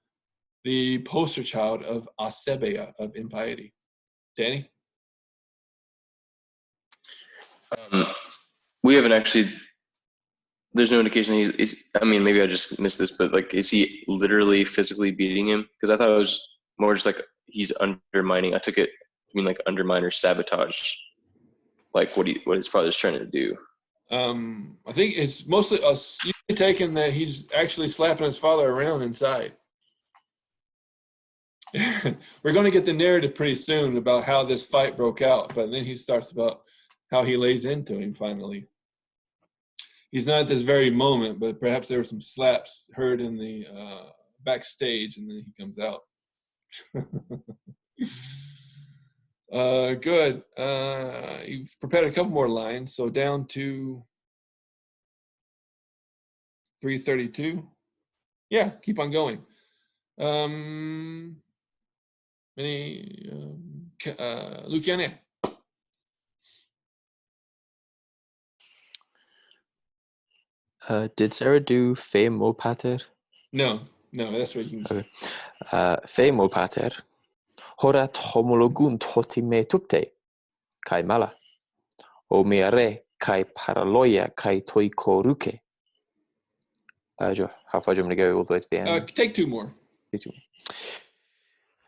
the poster child of asebeia, of impiety. Danny? We haven't actually, there's no indication he's, I mean, maybe I just missed this, but like, is he literally physically beating him? Because I thought it was more just like he's undermining. I took it to mean like undermine or sabotage, like what his father's trying to do. I think it's mostly usually taken that he's actually slapping his father around inside. We're going to get the narrative pretty soon about how this fight broke out, but then he starts about how he lays into him finally. He's not at this very moment, but perhaps there were some slaps heard in the backstage, and then he comes out. Good. You've prepared a couple more lines, so down to 332. Yeah, keep on going. Luciane. Did Sarah do femo pater? No, that's what you can say. Femo pater. Horat homologunt hoti me tupte. Kai mala. O me are kai paraloia kai toi koruke. How far do you want me to go all the way to the end? Take two more.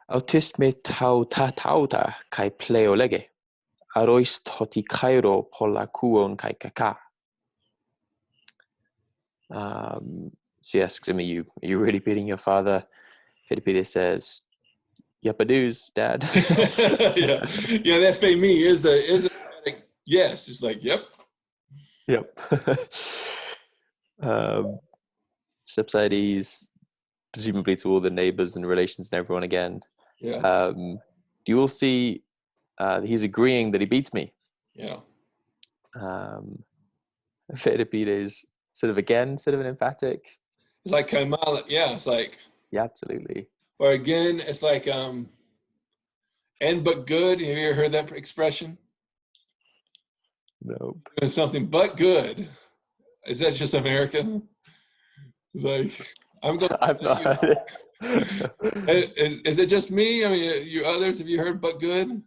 Autist me tau ta tauta kai pleo lege. Arois hoti kairo pola kuon kai kaka. So he asks him, are you really beating your father? Peter says, yep, I do's, Dad. yeah, that for me is a yes. It's like, yep. Subsidies, presumably to all the neighbors and relations and everyone again. Yeah. Do you all see he's agreeing that he beats me? Yeah. Peter is sort of an emphatic. It's like Kaimala. Yeah, it's like. Yeah, absolutely. Or again, it's like and but good. Have you ever heard that expression? Nope. Doing something but good. Is that just American? Like I'm going. I've not heard it. Is it just me? I mean, you others, have you heard but good?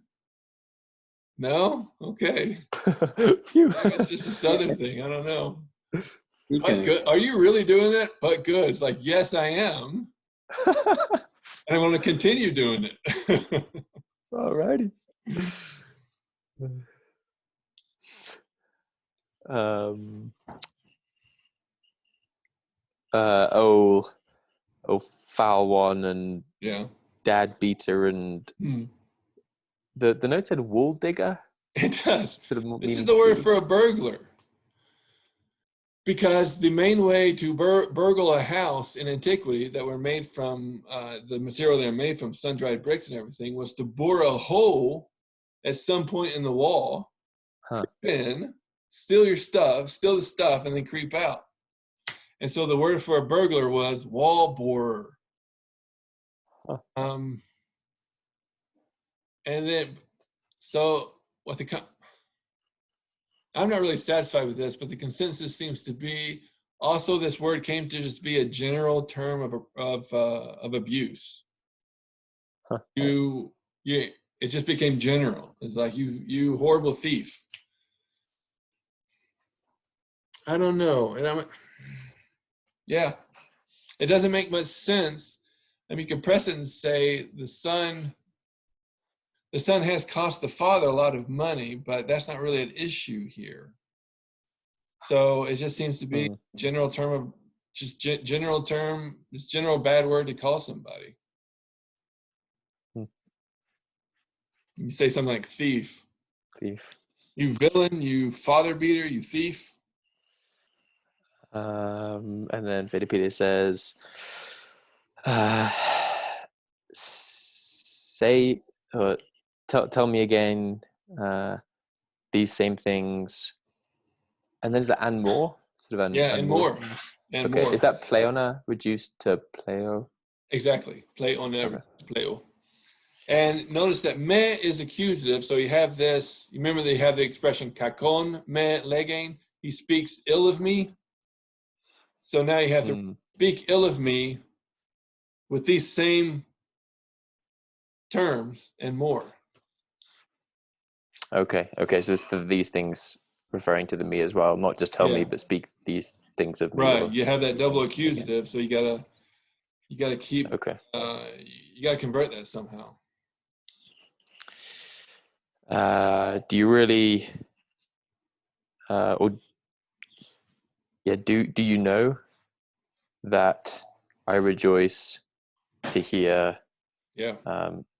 No? Okay. Maybe it's just a Southern thing. I don't know. But good. Are you really doing that? But good. It's like, yes, I am. And I want to continue doing it. Alrighty. Foul one and yeah. Dad beater and the note said wool digger. It does. This is the word for a burglar. Because the main way to burgle a house in antiquity that were made from the material they're made from, sun-dried bricks and everything, was to bore a hole at some point in the wall, creep in, steal the stuff, and then creep out. And so the word for a burglar was wall borer. And then, so what I'm not really satisfied with this, but the consensus seems to be also this word came to just be a general term of abuse. It just became general. It's like you horrible thief. I don't know, and it doesn't make much sense. I mean, you can press it and say the son has cost the father a lot of money, but that's not really an issue here. So it just seems to be a general term of just general term, just general bad word to call somebody. You say something like thief. Thief. You villain, you father beater, you thief. And then Philippides says, say, tell me again these same things. And there's the and more. Sort of And more. Things. And okay, more. is that pleona reduced to pleo? Exactly. Pleona, Okay. pleo. And notice that me is accusative, so you have this, you remember they have the expression kakon me legein, he speaks ill of me. So now you have to speak ill of me with these same terms and more. Okay, so these things referring to the me as well, not just tell me, but speak these things of me. Right, you have that double accusative, so you gotta keep, you gotta convert that somehow. Do you really, do you know that I rejoice to hear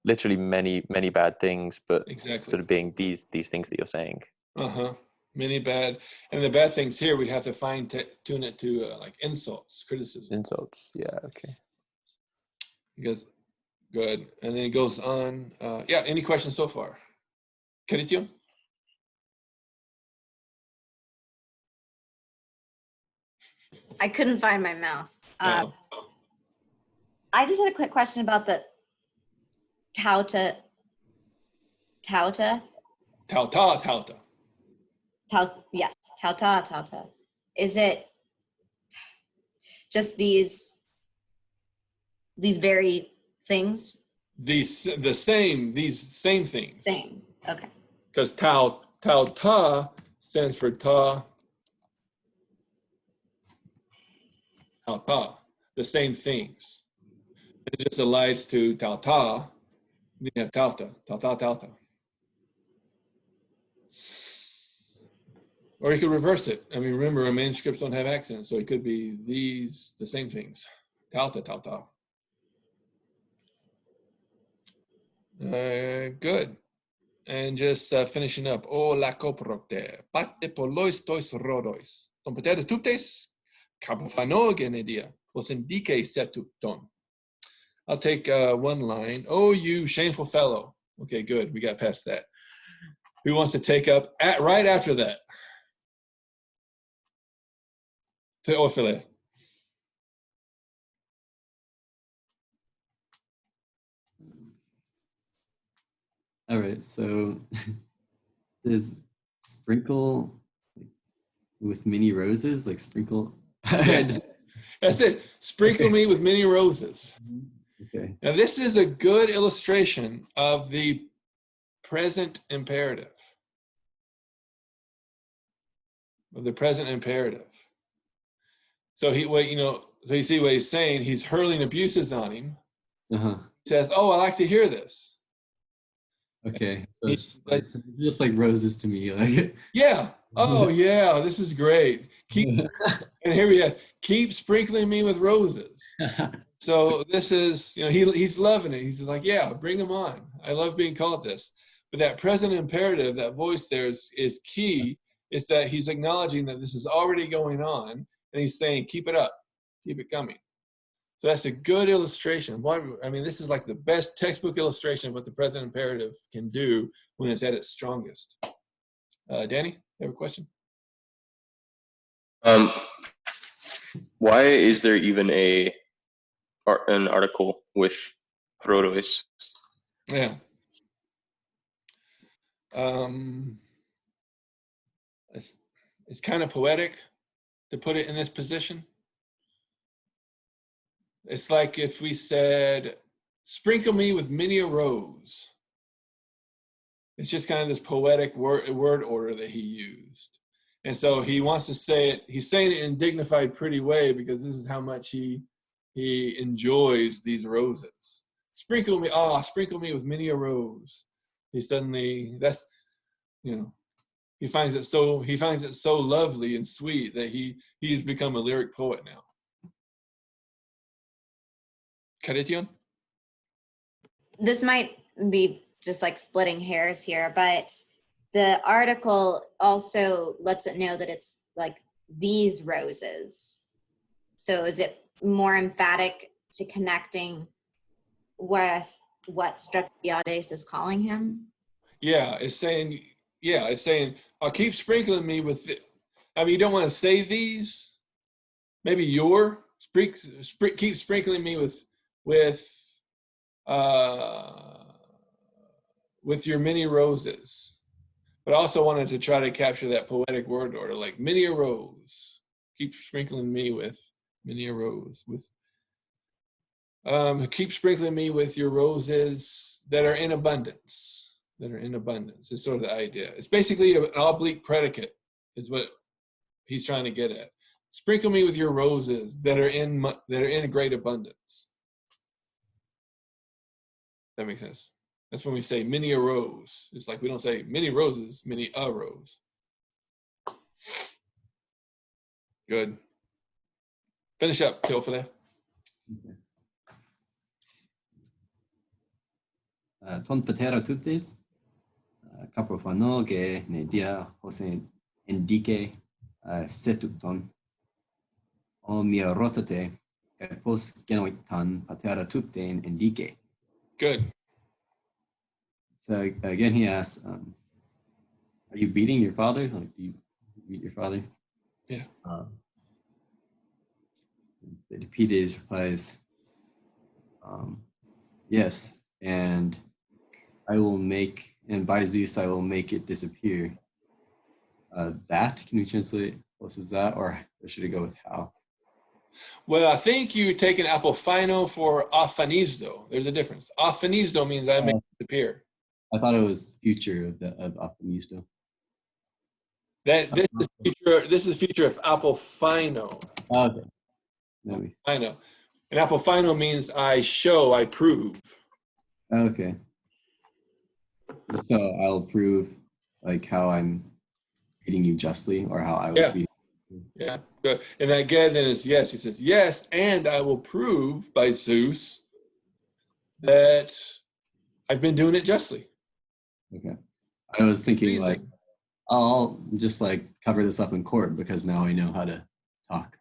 literally many bad things, but sort of being these things that you're saying. Many bad, and the bad things here we have to tune it to like insults, criticism. Insults, yeah, okay. Because good, and then it goes on. Any questions so far? Caritio? I couldn't find my mouse. No. I just had a quick question about the tauta. Yes, tauta. Is it just these very things? These same things. Same. Okay. Because ta stands for ta. Ta, the same things. It just allies to ta. You have tauta. Or you could reverse it. I mean, remember, our manuscripts don't have accents, so it could be the same things. Tauta. Good. And just finishing up. O lakoprokte, pate polois tois rodois. Ton potere tuptes, kapofanogenedia, os indique septupton. I'll take one line. Oh, you shameful fellow. Okay, good. We got past that. Who wants to take up right after that? To Ophile. All right, so there's sprinkle with mini roses, like sprinkle. That's it. Sprinkle me with many roses. Okay. Now this is a good illustration of the present imperative. So so you see what he's saying. He's hurling abuses on him. He says, "Oh, I like to hear this." Okay, so it's just like roses to me, like. Yeah. Oh, yeah. This is great. And here we have, keep sprinkling me with roses. So this is, he's loving it. He's like, yeah, bring them on. I love being called this. But that present imperative, that voice there is key. Is that he's acknowledging that this is already going on, and he's saying, keep it up, keep it coming. So that's a good illustration. This is like the best textbook illustration of what the present imperative can do when it's at its strongest. Danny, you have a question? Why is there even an article with rhodois? Yeah. It's kind of poetic to put it in this position. It's like if we said, sprinkle me with many a rose. It's just kind of this poetic word order that he used. And so he wants to say it, he's saying it in a dignified, pretty way, because this is how much he enjoys these roses. Sprinkle me with many a rose. He suddenly, he finds it so lovely and sweet that he's become a lyric poet now. Charition? This might be just like splitting hairs here, but the article also lets it know that it's like these roses. So is it more emphatic to connecting with what Strepsiades is calling him? Yeah, it's saying, I'll keep sprinkling me with, I mean, you don't want to say these, maybe keep sprinkling me with your many roses. But I also wanted to try to capture that poetic word order, like many a rose. Keep sprinkling me with many a rose. Keep sprinkling me with your roses that are in abundance. That are in abundance. It's sort of the idea. It's basically an oblique predicate, is what he's trying to get at. Sprinkle me with your roses that are in great abundance. That makes sense. That's when we say many a rose. It's like we don't say many roses, many a rose. Good. Finish up, Tilfile. Ton patera tutis, caprofano ge ne dia hose indique setuton, o mia rotate, pos genoitan patera tupten indique. Good. So again, he asks, are you beating your father? Like, do you beat your father? Yeah. Epides replies, yes, and by Zeus, I will make it disappear. That, can we translate what is that, or should it go with how? Well, I think you're taking apophino for aphanisdo. There's a difference. Aphanisdo means I make it disappear. I thought it was future of Athenian. This is future of apophino. Okay. Apophino. And apophino means I show, I prove. Okay. So I'll prove like how I'm beating you justly, or how I was beating you. Yeah, good. And again, then it's yes. He says, yes, and I will prove by Zeus that I've been doing it justly. Okay. I was thinking Reason. like, I'll just like cover this up in court because now I know how to talk.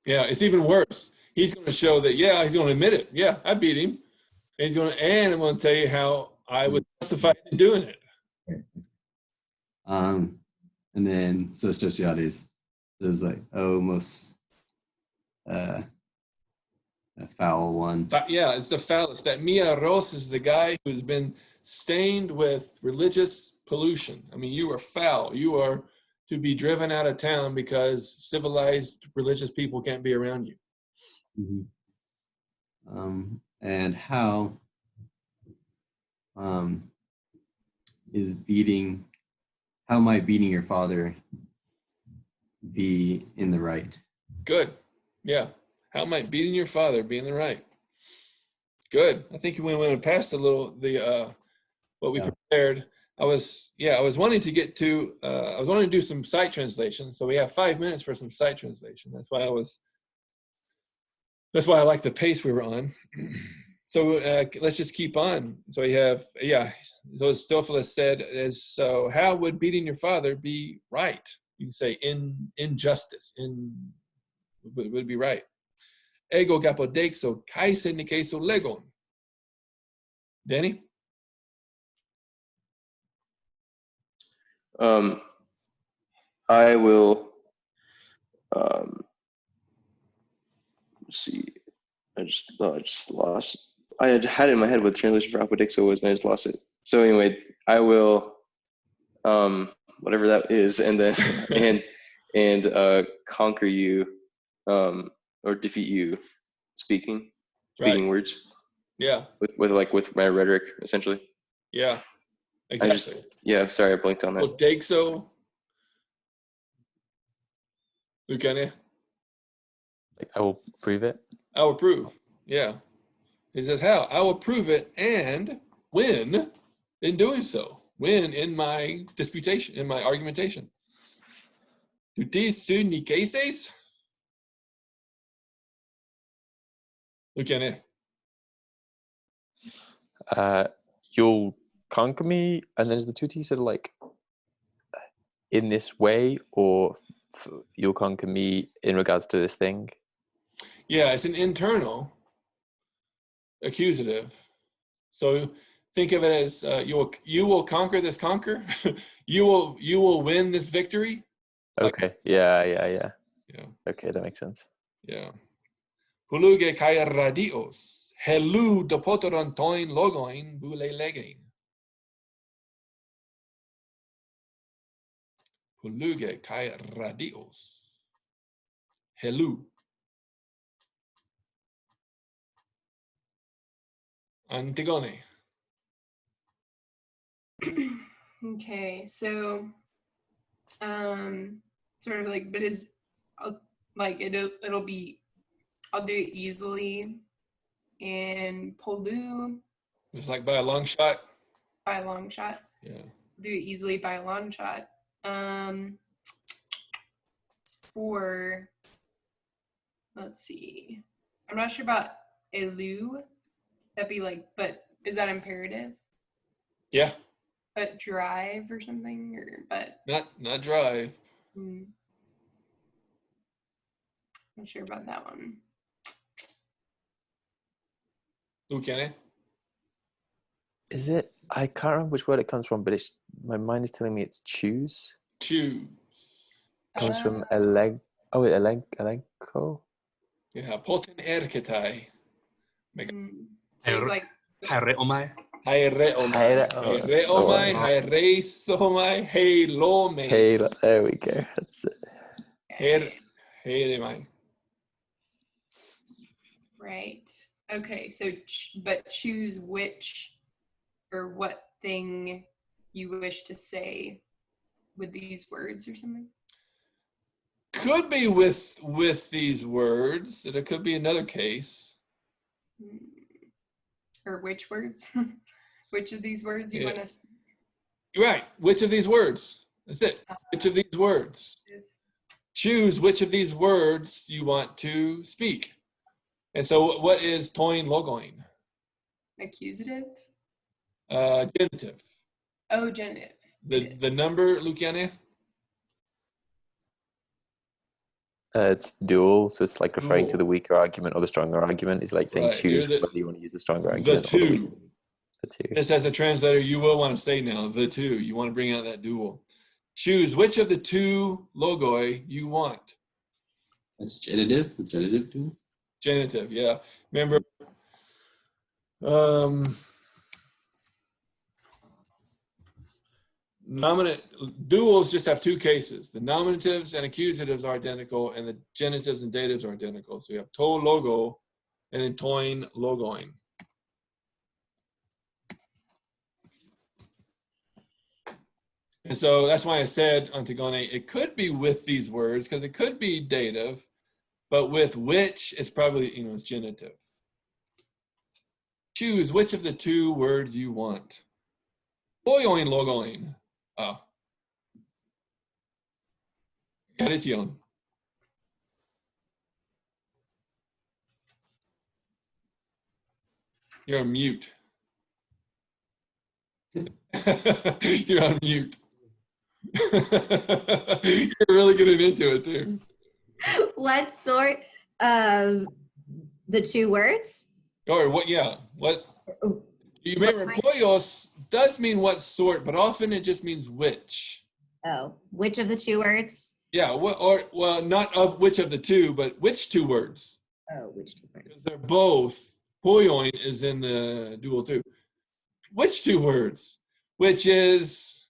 Yeah, it's even worse. He's going to show that, yeah, he's going to admit it. Yeah, I beat him. And I'm going to tell you how I was justified in doing it. And then so Strepsiades says like, oh, most a foul one. Yeah, it's the foulest. That Mia Ros is the guy who's been stained with religious pollution. I mean, you are foul. You are to be driven out of town because civilized religious people can't be around you. Mm-hmm. And how might beating your father be in the right? Good. Yeah. How might beating your father be in the right? Good. I think we went past what we prepared. I was wanting to get to, I was wanting to do some site translation. So we have 5 minutes for some site translation. That's why I like the pace we were on. So let's just keep on. So we have, so as Theophilus said, so how would beating your father be right? You can say in justice, would be right. Ego capodexo, kaise nikeso legon. Danny? I will, let's see, I just lost. I had it in my head what the translation for apodixo was, and I just lost it. So anyway, I will, whatever that is, and then and conquer you, or defeat you, speaking Right. words. Yeah. With my rhetoric, essentially. Yeah. Exactly. Sorry, I blinked on that. Apodexo. Lucania? I will prove it. I will prove. Yeah. He says, how? I will prove it and win in doing so. Win in my disputation, in my argumentation. Tutis su nikeses? Lucania? You'll conquer me, and then is the two T's sort of like in this way, or you'll conquer me in regards to this thing? Yeah, it's an internal accusative. So think of it as you will conquer this conquer. you will win this victory. Okay. Yeah. Yeah. Okay, that makes sense. Yeah. Puluge kai radios. Helu dopoteron toin logoin bule legein. Puluge kai radios. Helu. Antigone. Okay, so sort of like, but like it'll be, I'll do it easily and Polu It's like by a long shot. by a long shot. Yeah. Do it easily by a long shot. For, let's see, I'm not sure about elu. That'd be like, but is that imperative? Yeah. But drive or something, or but Not drive. Not sure about that one. Lucane. Is it? I can't remember which word it comes from, but it's my mind is telling me it's choose. Choose. Comes from eleg. Oh, wait, elenco. Yeah. Poten erketai. So it's like Hareomai. Haireomai. Haireomai. Haireisomai. Heilomai. Hey, there we go. That's it. Heiremai. right. Okay, so but choose which or what thing you wish to say with these words or something. Could be with these words. It could be another case. Or which words? Which of these words you want to? Right. Which of these words? That's it. Which of these words? Choose which of these words you want to speak. And so what is toin logoin? Accusative? Genitive. Oh, genitive. The number, Luciane? It's dual, so it's like referring to Dual. the weaker argument or the stronger argument. It's like saying Right, choose you're whether you want to use the stronger The argument or the weaker. two. The two. This as a translator, you will want to say now, the two. You want to bring out that dual. Choose which of the two logoi you want. That's genitive. The genitive too. Genitive, yeah. Remember, duals just have two cases. The nominatives and accusatives are identical, and the genitives and datives are identical. So you have to logo and then toin logoin. And so that's why I said, Antigone, it could be with these words, because it could be dative, but with which, it's probably, it's genitive. Choose which of the two words you want. Logoin, logoin. Oh. Karition. You're on mute. You're on mute. You're really getting into it too. What sort of the two words? Or what? Yeah. What? You may poios does mean what sort, but often it just means which. Oh, which of the two words? Yeah. Well, not of which of the two, but which two words? Oh, which two words? Because they're both. Poioin is in the dual too. Which two words? Which is,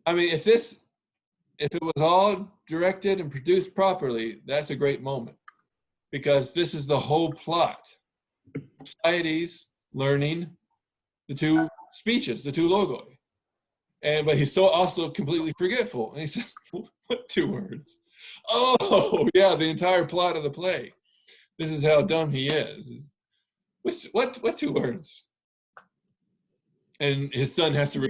I mean, if it was all directed and produced properly, that's a great moment, because this is the whole plot. Society's learning the two speeches, the two logoi. But he's so also completely forgetful. And he says, what two words? Oh, yeah, the entire plot of the play. This is how dumb he is. What two words? And his son has to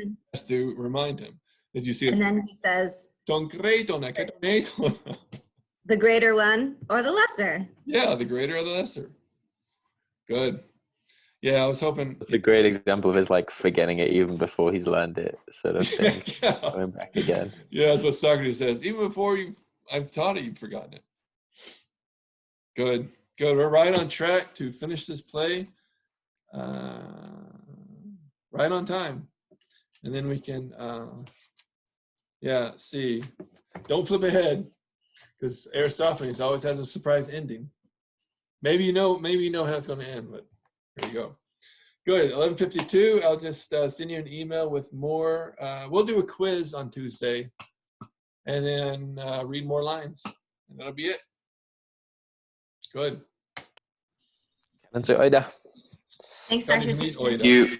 remind him. Did you see it? And then he says, the the greater one or the lesser? Yeah, the greater or the lesser. Good. Yeah, I was hoping. It's a great example of his like forgetting it even before he's learned it, sort of thing. Yeah. Going back again. Yeah, that's what Socrates says. Even before I've taught it, you've forgotten it. Good. We're right on track to finish this play. Right on time. And then we can, see. Don't flip ahead, because Aristophanes always has a surprise ending. Maybe you know how it's going to end, but there you go. Good. 11:52. I'll just send you an email with more. We'll do a quiz on Tuesday, and then read more lines, and that'll be it. Good. And so, Oida. Thanks, Coming Dr. to meet Tipton. Oida. You